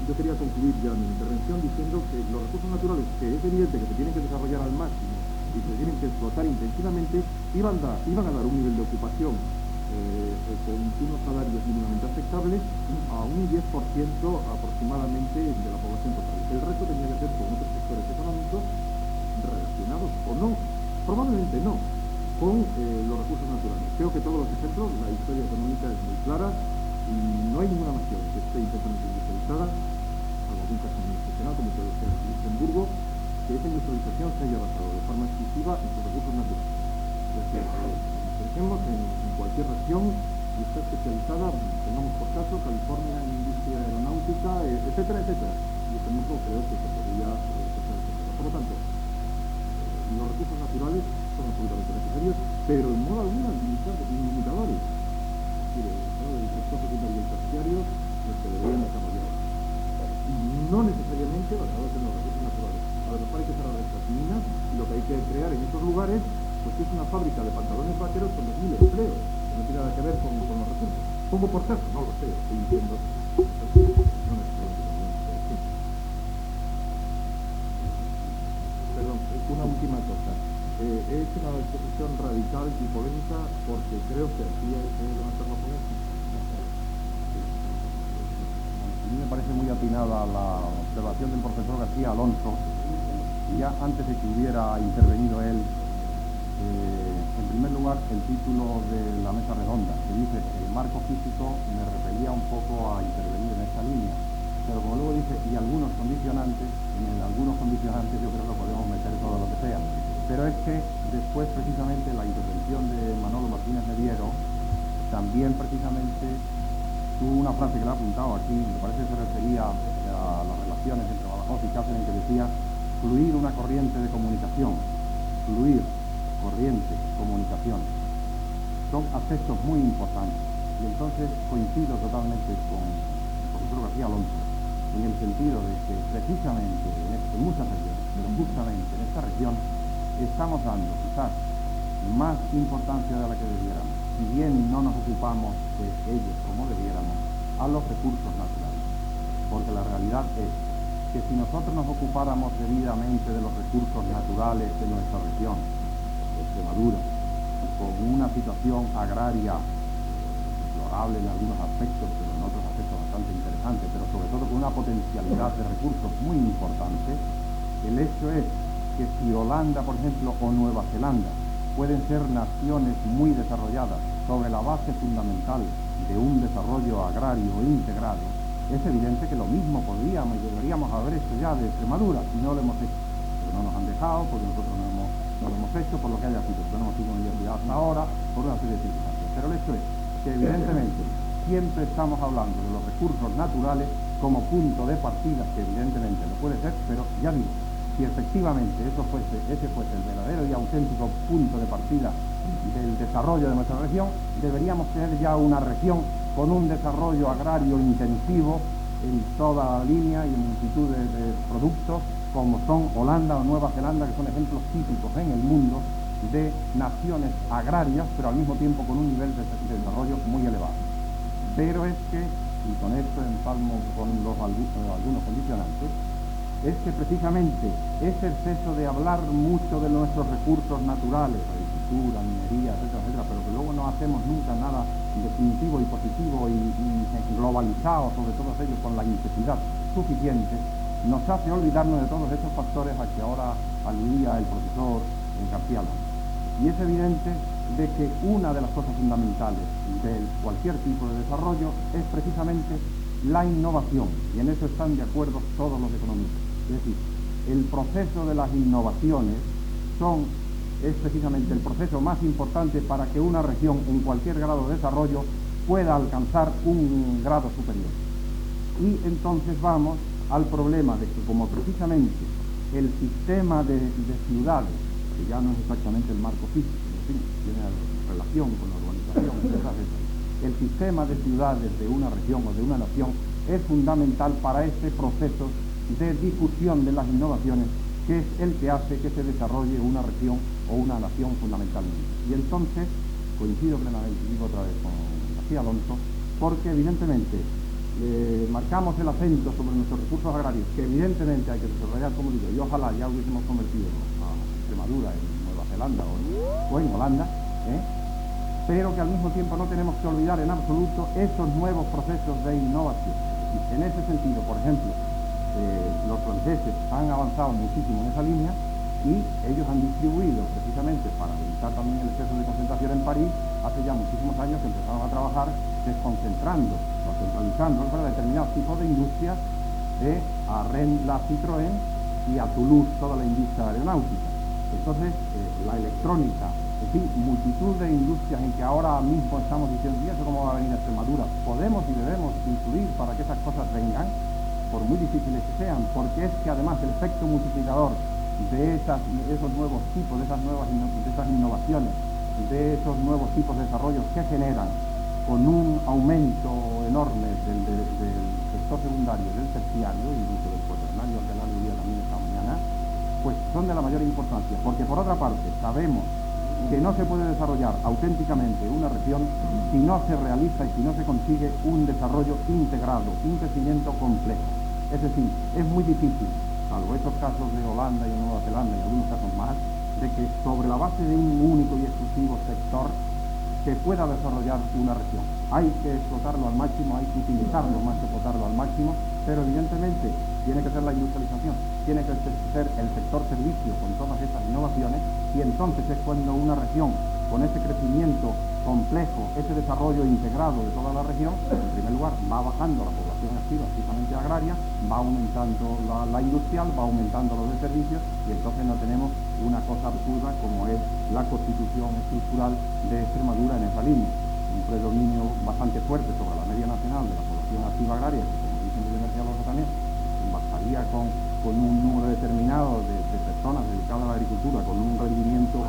yo quería concluir ya mi intervención diciendo que los recursos naturales, que es evidente que se tienen que desarrollar al máximo y se tienen que explotar intensivamente, iban a dar un nivel de ocupación con unos salarios mínimamente aceptables a un 10% aproximadamente de la población total. El resto tenía que ser con otros sectores económicos relacionados o no. Probablemente no, con los recursos naturales. Creo que todos los ejemplos, la historia económica es muy clara y no hay ninguna nación que esté intensamente industrializada, salvo algún caso muy excepcional como puede ser Luxemburgo, que esa industrialización se haya basado de forma exclusiva en sus recursos naturales. Es decir, pensemos en cualquier región y está especializada, tengamos por caso California en industria aeronáutica, etcétera, etcétera. Y eso mismo creo que se podría pasar. Por lo tanto, los recursos naturales son absolutamente necesarios, pero en modo alguno limitadores. Es decir, el sector secundario y el terciario los que deberían desarrollar. No necesariamente basados en los recursos naturales. A lo mejor hay que cerrar estas minas y lo que hay que crear en estos lugares pues es una fábrica de pantalones vaqueros con 2.000 empleos, que no tiene nada que ver con los recursos. Pongo por caso, no lo sé, estoy diciendo. No necesariamente. Perdón, una última cosa. He hecho una exposición radical y polémica porque creo que aquí hay que levantar la polémica. A mí me parece muy atinada la observación del profesor García Alonso, ya antes de que hubiera intervenido él. En primer lugar, el título de la mesa redonda, que dice el marco físico, me repelía un poco a intervenir en esta línea, pero como luego dice, y algunos condicionantes, en algunos condicionantes yo creo que podemos meter todo lo que sea, pero es que después precisamente la intervención de Manolo Martínez Mediero también precisamente tuvo una frase que le he apuntado aquí, me parece que se refería a las relaciones entre Badajoz y Cáceres, en que decía fluir una corriente de comunicación, fluir corriente, comunicación, son aspectos muy importantes. Y entonces coincido totalmente con el profesor García Alonso en el sentido de que precisamente en muchas regiones, pero justamente en esta región, estamos dando quizás más importancia de la que debiéramos, si bien no nos ocupamos de ellos como debiéramos, a los recursos naturales. Porque la realidad es que si nosotros nos ocupáramos debidamente de los recursos naturales de nuestra región, Extremadura, con una situación agraria deplorable en algunos aspectos, pero en otros aspectos bastante interesantes, pero sobre todo con una potencialidad de recursos muy importante, el hecho es que si Holanda, por ejemplo, o Nueva Zelanda pueden ser naciones muy desarrolladas sobre la base fundamental de un desarrollo agrario integrado, es evidente que lo mismo podríamos y deberíamos haber hecho ya de Extremadura, y no lo hemos hecho. Pero no nos han dejado, porque nosotros no lo hemos hecho, por lo que haya sido, porque no hemos sido universidad hasta ahora, por una serie de circunstancias. Pero el hecho es que evidentemente siempre estamos hablando de los recursos naturales como punto de partida, que evidentemente lo puede ser, pero ya digo, si efectivamente ese fuese el verdadero y auténtico punto de partida del desarrollo de nuestra región, deberíamos tener ya una región con un desarrollo agrario intensivo en toda la línea y en multitud de productos, como son Holanda o Nueva Zelanda, que son ejemplos típicos en el mundo de naciones agrarias, pero al mismo tiempo con un nivel de desarrollo muy elevado. Pero es que, y con esto empalmo con algunos condicionantes, es que precisamente ese exceso de hablar mucho de nuestros recursos naturales, agricultura, minería, etcétera, etcétera, pero que luego no hacemos nunca nada definitivo y positivo y globalizado sobre todos ellos con la intensidad suficiente, nos hace olvidarnos de todos esos factores a que ahora aludía el profesor García Alonso. Y es evidente de que una de las cosas fundamentales de cualquier tipo de desarrollo es precisamente la innovación, y en eso están de acuerdo todos los economistas. Es decir, el proceso de las innovaciones es precisamente el proceso más importante para que una región en cualquier grado de desarrollo pueda alcanzar un grado superior. Y entonces vamos al problema de que como precisamente el sistema de ciudades, que ya no es exactamente el marco físico, en fin, tiene relación con la urbanización, el sistema de ciudades de una región o de una nación es fundamental para este proceso de difusión de las innovaciones, que es el que hace que se desarrolle una región o una nación fundamentalmente. Y entonces, coincido plenamente, digo otra vez con García Alonso, porque evidentemente marcamos el acento sobre nuestros recursos agrarios, que evidentemente hay que desarrollar, como digo, y ojalá ya hubiésemos convertido a Extremadura en Nueva Zelanda o en Holanda, pero que al mismo tiempo no tenemos que olvidar en absoluto esos nuevos procesos de innovación. Y en ese sentido, por ejemplo, los franceses han avanzado muchísimo en esa línea, y Y ellos han distribuido, precisamente para evitar también el exceso de concentración en París, hace ya muchísimos años que empezaron a trabajar desconcentrando o centralizando determinados tipos de industrias, a Rennes la Citroën y a Toulouse toda la industria aeronáutica. Entonces, la electrónica, en fin, multitud de industrias en que ahora mismo estamos diciendo, ¿y eso cómo va a venir a Extremadura? Podemos y debemos influir para que esas cosas vengan, por muy difíciles que sean, porque es que además el efecto multiplicador de esos nuevos tipos, de esas innovaciones, de esos nuevos tipos de desarrollos que generan con un aumento enorme del sector secundario, del terciario, incluso del cuaternario, al que aludía también esta mañana, pues son de la mayor importancia, porque por otra parte sabemos que no se puede desarrollar auténticamente una región si no se realiza y si no se consigue un desarrollo integrado, un crecimiento complejo. Es decir, es muy difícil, salvo estos casos de Holanda y de Nueva Zelanda y algunos casos más, de que sobre la base de un único y exclusivo sector se pueda desarrollar una región. Hay que explotarlo al máximo, hay que utilizarlo más que explotarlo al máximo, pero evidentemente tiene que ser la industrialización, tiene que ser el sector servicio con todas estas innovaciones, y entonces es cuando una región con ese crecimiento complejo, ese desarrollo integrado de toda la región, en primer lugar va bajando la población activa, precisamente agraria, va aumentando la industrial, va aumentando los de servicios, y entonces no tenemos una cosa absurda como es la constitución estructural de Extremadura en esa línea. Un predominio bastante fuerte sobre la media nacional de la población activa agraria, que como dicen de García Lorca también, bastaría con un número determinado de personas dedicadas a la agricultura, con un rendimiento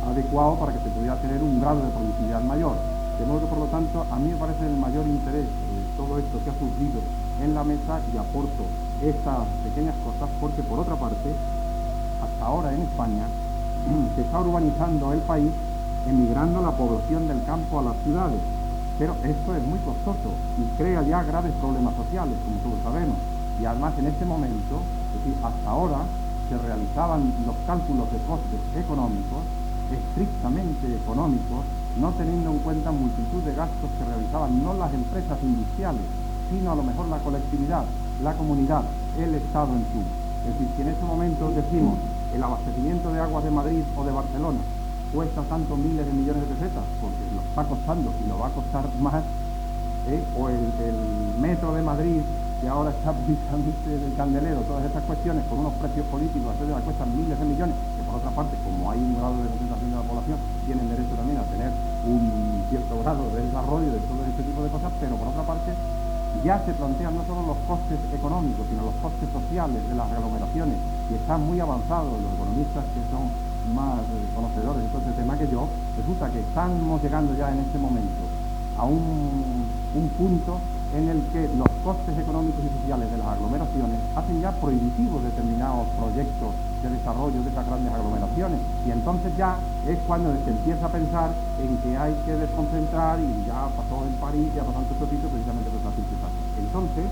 adecuado para que se pudiera tener un grado de productividad mayor. De modo que, por lo tanto, a mí me parece el mayor interés todo esto que ha surgido en la mesa, y aporto estas pequeñas cosas porque, por otra parte, hasta ahora en España se está urbanizando el país, emigrando la población del campo a las ciudades, pero esto es muy costoso y crea ya graves problemas sociales, como todos sabemos, y además en este momento, es decir, hasta ahora se realizaban los cálculos de costes económicos, estrictamente económicos, no teniendo en cuenta multitud de gastos que realizaban no las empresas industriales, sino a lo mejor la colectividad, la comunidad, el Estado en sí. Es decir, si en este momento decimos el abastecimiento de aguas de Madrid o de Barcelona cuesta tantos miles de millones de pesetas, porque lo está costando y lo va a costar más, o el metro de Madrid, que ahora está precisamente del candelero, todas estas cuestiones con unos precios políticos, etcétera, cuestan miles de millones, que por otra parte, como hay un grado de concentración de la población, tienen derecho también a tener un cierto grado de desarrollo de todo este tipo de cosas, pero por otra parte ya se plantean no solo los costes económicos, sino los costes sociales de las aglomeraciones, y están muy avanzados los economistas que son más conocedores de todo este tema que yo. Resulta que estamos llegando ya en este momento a un punto en el que los costes económicos y sociales de las aglomeraciones hacen ya prohibitivos determinados proyectos de desarrollo de esas grandes aglomeraciones, y entonces ya es cuando se empieza a pensar en que hay que desconcentrar, y ya pasó en París, ya pasó en otros sitios, precisamente por esa circunstancia. Entonces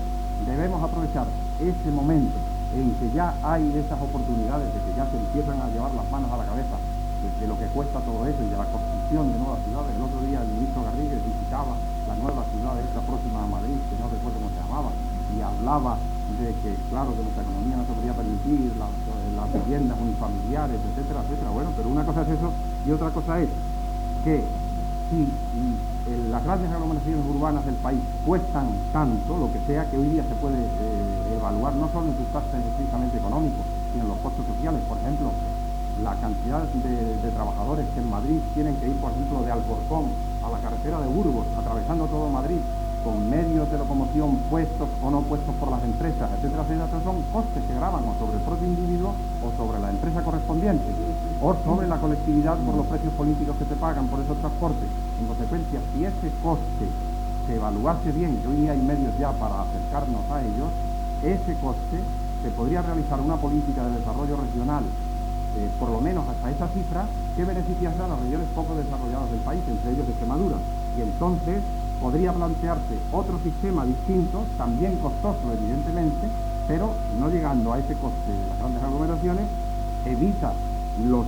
debemos aprovechar ese momento en que ya hay esas oportunidades de que ya se empiezan a llevar las manos a la cabeza de lo que cuesta todo eso y de la construcción de nuevas ciudades. El otro día el ministro Garrigues visitaba la nueva ciudad esta próxima a Madrid, que no recuerdo cómo se llamaba, y hablaba de que, claro, que nuestra economía no se podría permitir las viviendas unifamiliares, etcétera, etcétera. Bueno, pero una cosa es eso y otra cosa es que si las grandes aglomeraciones urbanas del país cuestan tanto, lo que sea, que hoy día se puede evaluar no solo en sus costes estrictamente económicos, sino en los costos sociales. Por ejemplo, la cantidad de trabajadores que en Madrid tienen que ir, por ejemplo, de Alcorcón a la carretera de Burgos, atravesando todo Madrid, con medios de locomoción puestos o no puestos por las empresas, etcétera, etcétera, son costes que gravan o sobre el propio individuo o sobre la empresa correspondiente o sobre la colectividad por los precios políticos que se pagan por esos transportes. En consecuencia, si ese coste se evaluase bien, que hoy día hay medios ya para acercarnos a ellos, ese coste se podría realizar una política de desarrollo regional, por lo menos hasta esa cifra, que beneficiase a las regiones poco desarrolladas del país, entre ellos Extremadura. Y entonces podría plantearse otro sistema distinto, también costoso evidentemente, pero no llegando a ese coste de las grandes aglomeraciones, evita los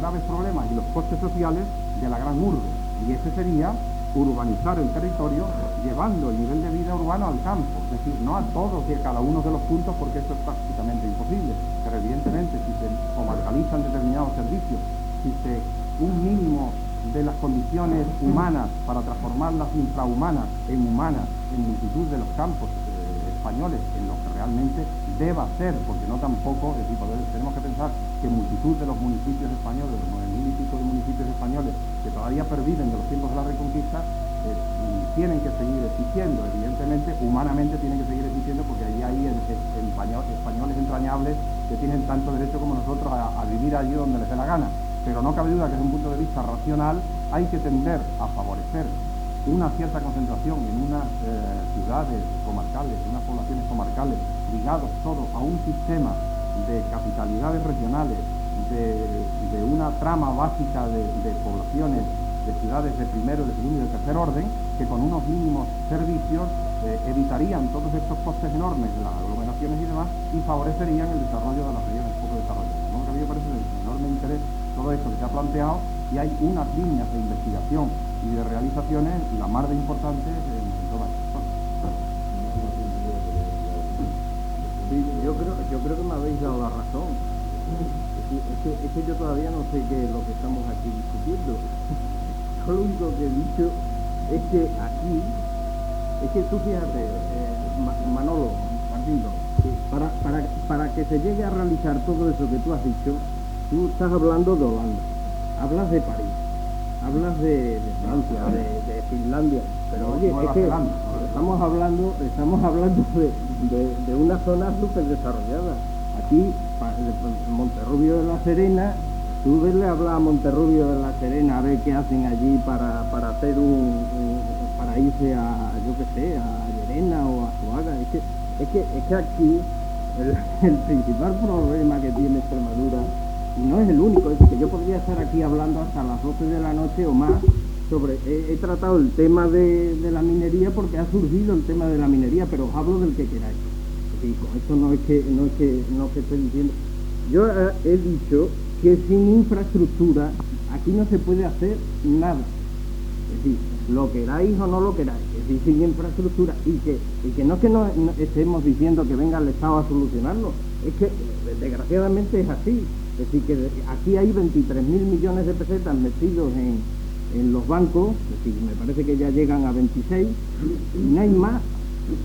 graves problemas y los costes sociales de la gran urbe. Y ese sería urbanizar el territorio llevando el nivel de vida urbano al campo, es decir, no a todos y a cada uno de los puntos, porque eso es prácticamente imposible, pero evidentemente si se comarcalizan determinados servicios, si se un mínimo de las condiciones humanas para transformarlas infrahumanas en humanas en multitud de los campos españoles, en lo que realmente deba ser, porque no tampoco, es decir, tenemos que pensar que multitud de los municipios españoles, los 9.000 y pico de municipios españoles que todavía perviven de los tiempos de la Reconquista, tienen que seguir existiendo, evidentemente, humanamente tienen que seguir existiendo, porque allí hay españoles entrañables que tienen tanto derecho como nosotros a vivir allí donde les dé la gana, pero no cabe duda que desde un punto de vista racional hay que tender a favorecer una cierta concentración en unas ciudades comarcales, en unas poblaciones comarcales, ligados todos a un sistema de capitalidades regionales, de una trama básica de poblaciones, de ciudades de primero, de segundo y de tercer orden, que con unos mínimos servicios evitarían todos estos costes enormes de las aglomeraciones y demás y favorecerían el desarrollo de las regiones poco desarrolladas. ¿No? Que a mí me parece de enorme interés todo esto que se ha planteado, y hay unas líneas de investigación y de realizaciones la mar de importantes en todas las zonas. Sí, yo creo que me habéis dado la razón. Es que yo todavía no sé qué es lo que estamos aquí discutiendo. Yo lo único que he dicho es que aquí, es que tú fíjate, Manolo, Martín, para que se llegue a realizar todo eso que tú has dicho, tú estás hablando de Holanda, hablas de París, hablas de Francia, de Finlandia, pero oye, es que estamos hablando de una zona súper desarrollada. Aquí, Monterrubio de la Serena, tú verle hablar a Monterrubio de la Serena a ver qué hacen allí para hacer para irse a, yo qué sé, a Llerena o a Zuaga. Es que aquí el principal problema que tiene Extremadura, y no es el único, es que yo podría estar aquí hablando hasta las 12 de la noche o más sobre, he tratado el tema de la minería porque ha surgido el tema de la minería, pero os hablo del que queráis. Y con esto no es que estoy diciendo. Yo he dicho que sin infraestructura aquí no se puede hacer nada. Es decir, lo queráis o no lo queráis, es decir, sin infraestructura, y que no es que no estemos diciendo que venga el Estado a solucionarlo, es que desgraciadamente es así. Es decir, que aquí hay 23.000 millones de pesetas metidos en los bancos, es decir, me parece que ya llegan a 26, y no hay más.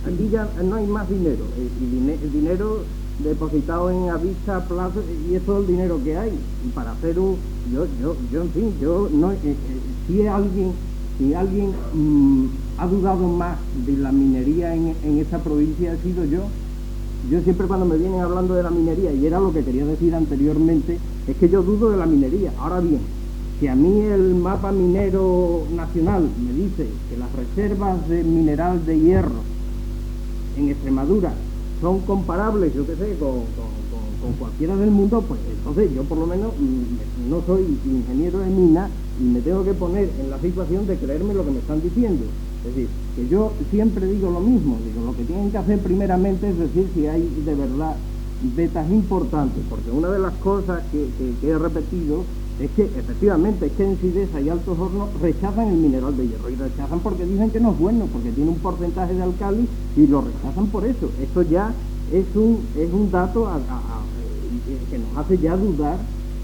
Aquí ya no hay más dinero, el dinero depositado en avista, plazo, y eso es el dinero que hay. Y para hacer si alguien ha dudado más de la minería en esta provincia, he sido yo. Yo siempre cuando me vienen hablando de la minería, y era lo que quería decir anteriormente, es que yo dudo de la minería. Ahora bien, si a mí el mapa minero nacional me dice que las reservas de mineral de hierro en Extremadura son comparables, yo qué sé, con cualquiera del mundo, pues entonces yo por lo menos no soy ingeniero de mina y me tengo que poner en la situación de creerme lo que me están diciendo. Es decir, que yo siempre digo lo mismo, digo, lo que tienen que hacer primeramente es decir si hay de verdad vetas importantes, porque una de las cosas que he repetido es que efectivamente es que en Sidesa y Altos Hornos rechazan el mineral de hierro, y rechazan porque dicen que no es bueno, porque tiene un porcentaje de álcalis y lo rechazan por eso. Esto ya es un dato que nos hace ya dudar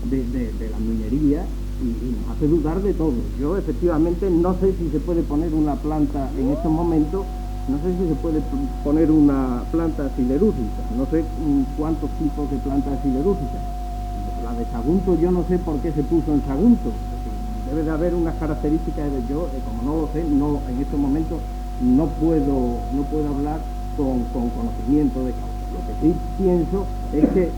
de la minería y nos hace dudar de todo. Yo efectivamente no sé si se puede poner una planta en estos momentos, no sé si se puede poner una planta siderúrgica, no sé cuántos tipos de plantas siderúrgicas. La de Sagunto yo no sé por qué se puso en Sagunto, debe de haber unas características yo, como no lo sé, no, en estos momentos no puedo hablar con conocimiento de causa. Lo que sí pienso es que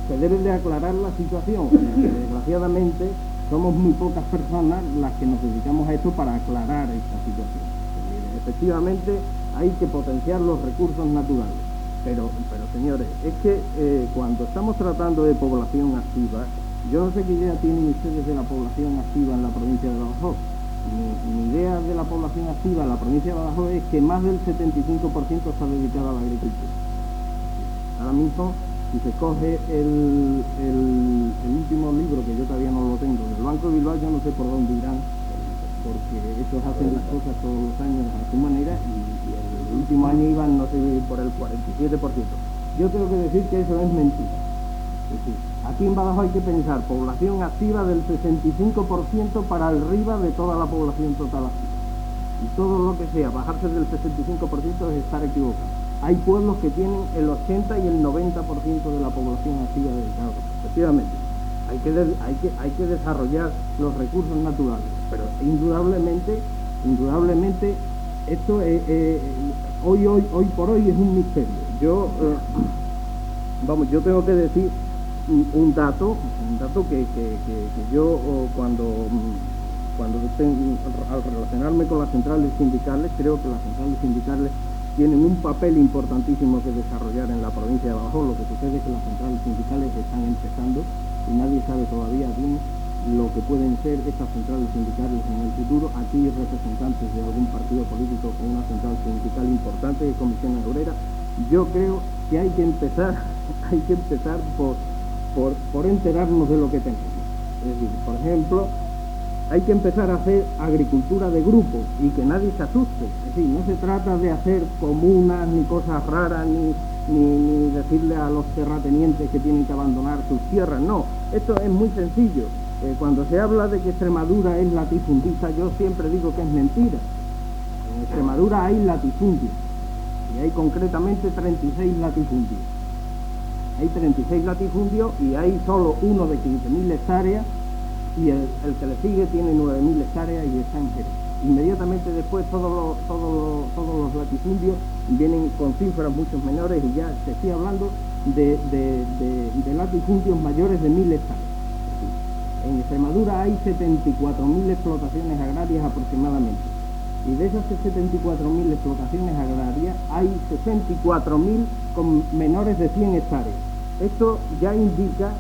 se debe de aclarar la situación, desgraciadamente somos muy pocas personas las que nos dedicamos a esto para aclarar esta situación. Efectivamente hay que potenciar los recursos naturales, pero señores, es que cuando estamos tratando de población activa, yo no sé qué idea tienen ustedes de la población activa en la provincia de Badajoz. Mi idea de la población activa en la provincia de Badajoz es que más del 75% está dedicada a la agricultura. Ahora mismo, si se coge el último libro, que yo todavía no lo tengo, del Banco de Bilbao, yo no sé por dónde irán, porque estos hacen las cosas todos los años a su manera y el último año iban, no sé, por el 47%. Yo tengo que decir que eso es mentira. Es decir, aquí en Badajoz hay que pensar población activa del 65% para arriba de toda la población total activa. Y todo lo que sea bajarse del 65% es estar equivocado. Hay pueblos que tienen el 80 y el 90% de la población activa dedicada. Efectivamente, hay que desarrollar los recursos naturales, pero indudablemente esto hoy por hoy es un misterio. Yo tengo que decir un dato que yo al relacionarme con las centrales sindicales, creo que las centrales sindicales tienen un papel importantísimo que desarrollar en la provincia de Badajoz. Lo que sucede es que las centrales sindicales están empezando y nadie sabe todavía bien lo que pueden ser estas centrales sindicales en el futuro. Aquí hay representantes de algún partido político con una central sindical importante de Comisión Obrera. Yo creo que hay que empezar por enterarnos de lo que tenemos. Es decir, por ejemplo, hay que empezar a hacer agricultura de grupo y que nadie se asuste. Es decir, no se trata de hacer comunas ni cosas raras ni decirle a los terratenientes que tienen que abandonar sus tierras. No, esto es muy sencillo. Cuando se habla de que Extremadura es latifundista, yo siempre digo que es mentira. En Extremadura hay latifundios y hay concretamente 36 latifundios. Hay 36 latifundios y hay solo uno de 15.000 hectáreas y el que le sigue tiene 9.000 hectáreas y está en Jerez. Inmediatamente después todos los latifundios vienen con cifras mucho menores y ya se estoy hablando de latifundios mayores de 1.000 hectáreas. En Extremadura hay 74.000 explotaciones agrarias aproximadamente y de esas 74.000 explotaciones agrarias hay 64.000 con menores de 100 hectáreas. Esto ya indica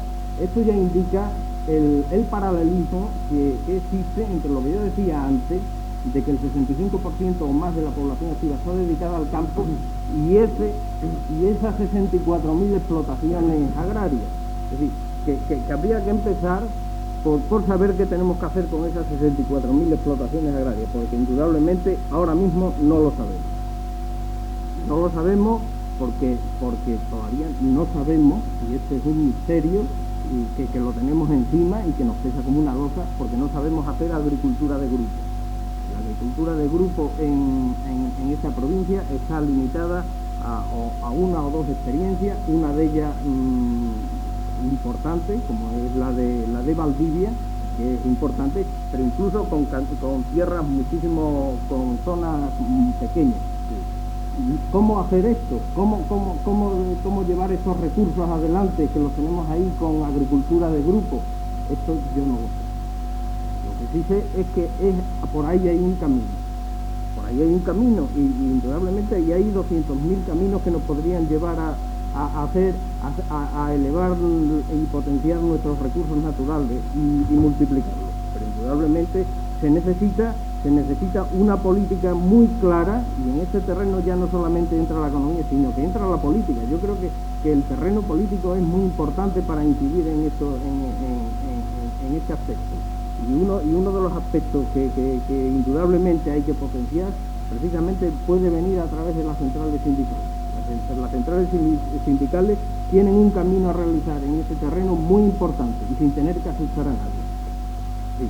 el paralelismo que existe entre lo que yo decía antes, de que el 65% o más de la población activa está dedicada al campo y esas 64.000 explotaciones agrarias. Es decir, que habría que empezar por saber qué tenemos que hacer con esas 64.000 explotaciones agrarias, porque indudablemente ahora mismo no lo sabemos. No lo sabemos porque todavía no sabemos, y este es un misterio, y que lo tenemos encima y que nos pesa como una losa, porque no sabemos hacer agricultura de grupo. La agricultura de grupo en esta provincia está limitada a una o dos experiencias, una de ellas importante, como es la de Valdivia, que es importante, pero incluso con tierras muchísimo, con zonas pequeñas. ¿Cómo hacer esto? ¿Cómo llevar estos recursos adelante que los tenemos ahí con agricultura de grupo? Esto yo no lo sé. Lo que sí sé es que por ahí hay un camino. Por ahí hay un camino y indudablemente ahí hay 200.000 caminos que nos podrían llevar a elevar y potenciar nuestros recursos naturales y multiplicarlos. Pero indudablemente se necesita una política muy clara, y en este terreno ya no solamente entra la economía, sino que entra la política. Yo creo que el terreno político es muy importante para incidir en esto, en este aspecto. Y uno de los aspectos que indudablemente hay que potenciar, precisamente puede venir a través de las centrales sindicales. Las centrales sindicales tienen un camino a realizar en este terreno muy importante y sin tener que asustar a nadie. Sí,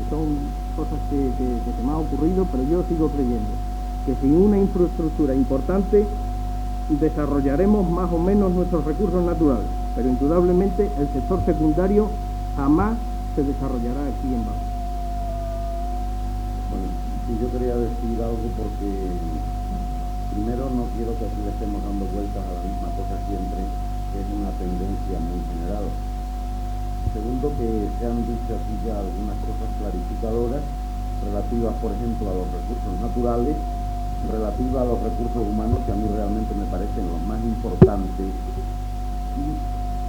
son cosas que se me ha ocurrido, pero yo sigo creyendo que sin una infraestructura importante desarrollaremos más o menos nuestros recursos naturales, pero indudablemente el sector secundario jamás se desarrollará aquí en Badajoz. Bueno, yo quería decir algo porque primero no quiero que aquí le estemos dando vueltas a la misma cosa siempre, que es una tendencia muy general. Segundo, que se han dicho aquí ya algunas cosas clarificadoras relativas, por ejemplo, a los recursos naturales, relativas a los recursos humanos, que a mí realmente me parecen los más importantes, y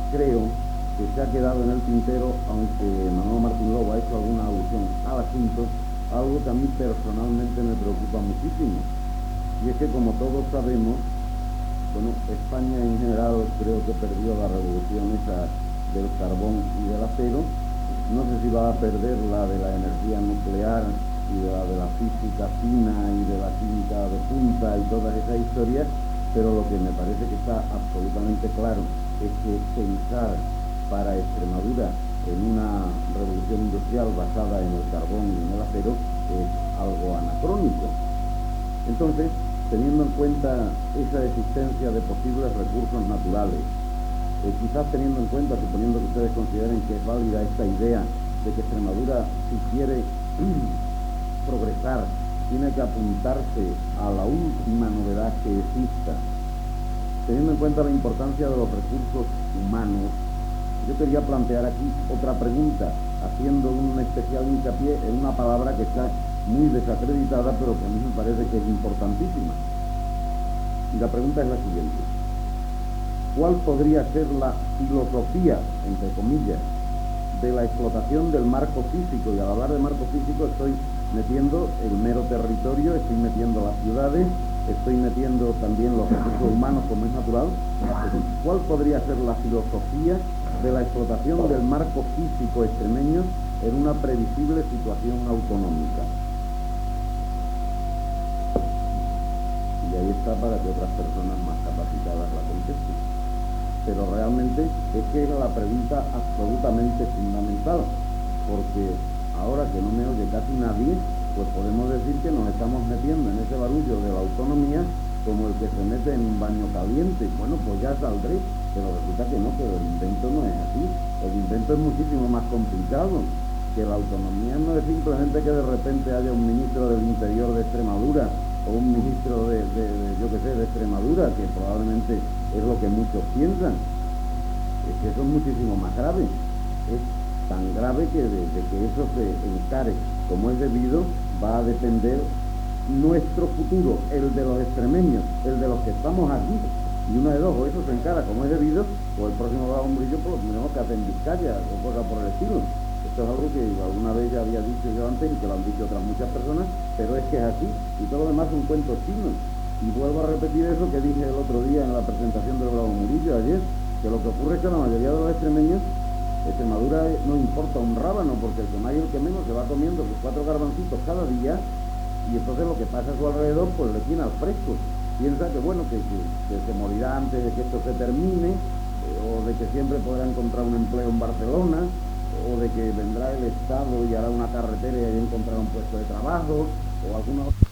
creo que se ha quedado en el tintero, aunque Manuel Martín Lobo ha hecho alguna alusión al asunto, algo que a mí personalmente me preocupa muchísimo, y es que, como todos sabemos, bueno, España en general creo que perdió la revolución esa del carbón y del acero. No sé si va a perder la de la energía nuclear y de la física fina y de la química de punta y todas esas historias, pero lo que me parece que está absolutamente claro es que pensar para Extremadura en una revolución industrial basada en el carbón y en el acero es algo anacrónico. Entonces, teniendo en cuenta esa existencia de posibles recursos naturales, quizás teniendo en cuenta, suponiendo que ustedes consideren que es válida esta idea de que Extremadura, si quiere progresar, tiene que apuntarse a la última novedad que exista, teniendo en cuenta la importancia de los recursos humanos, yo quería plantear aquí otra pregunta, haciendo un especial hincapié en una palabra que está muy desacreditada, pero que a mí me parece que es importantísima. Y la pregunta es la siguiente: ¿cuál podría ser la filosofía, entre comillas, de la explotación del marco físico? Y al hablar de marco físico estoy metiendo el mero territorio, estoy metiendo las ciudades, estoy metiendo también los recursos humanos, como es natural. ¿Cuál podría ser la filosofía de la explotación del marco físico extremeño en una previsible situación autonómica? Y ahí está para que otras personas más capacitadas la contesten. Pero realmente es que es la pregunta absolutamente fundamental, porque ahora que no me oye casi nadie, pues podemos decir que nos estamos metiendo en ese barullo de la autonomía como el que se mete en un baño caliente. Bueno, pues ya saldré, pero resulta que no, pero el invento no es así. El invento es muchísimo más complicado, que la autonomía no es simplemente que de repente haya un ministro del Interior de Extremadura o un ministro de Extremadura, que probablemente es lo que muchos piensan. Es que eso es muchísimo más grave. Es tan grave que de que eso se encare como es debido, va a depender nuestro futuro, el de los extremeños, el de los que estamos aquí. Y una de dos, o eso se encara como es debido, o el próximo Hombrillo pues lo tendremos que hacer en Vizcaya o cosas por el estilo. Esto es algo que alguna vez ya había dicho yo antes y que lo han dicho otras muchas personas, pero es que es así, y todo lo demás es un cuento chino. Y vuelvo a repetir eso que dije el otro día en la presentación del Bravo Murillo ayer, que lo que ocurre es que la mayoría de los extremeños, Extremadura no importa un rábano, porque el que más y el que menos se va comiendo sus 4 garbancitos cada día, y entonces lo que pasa a su alrededor pues le tiene al fresco. Piensa que bueno, que se morirá antes de que esto se termine, o de que siempre podrá encontrar un empleo en Barcelona, o de que vendrá el Estado y hará una carretera y ahí encontrará un puesto de trabajo, o alguna otra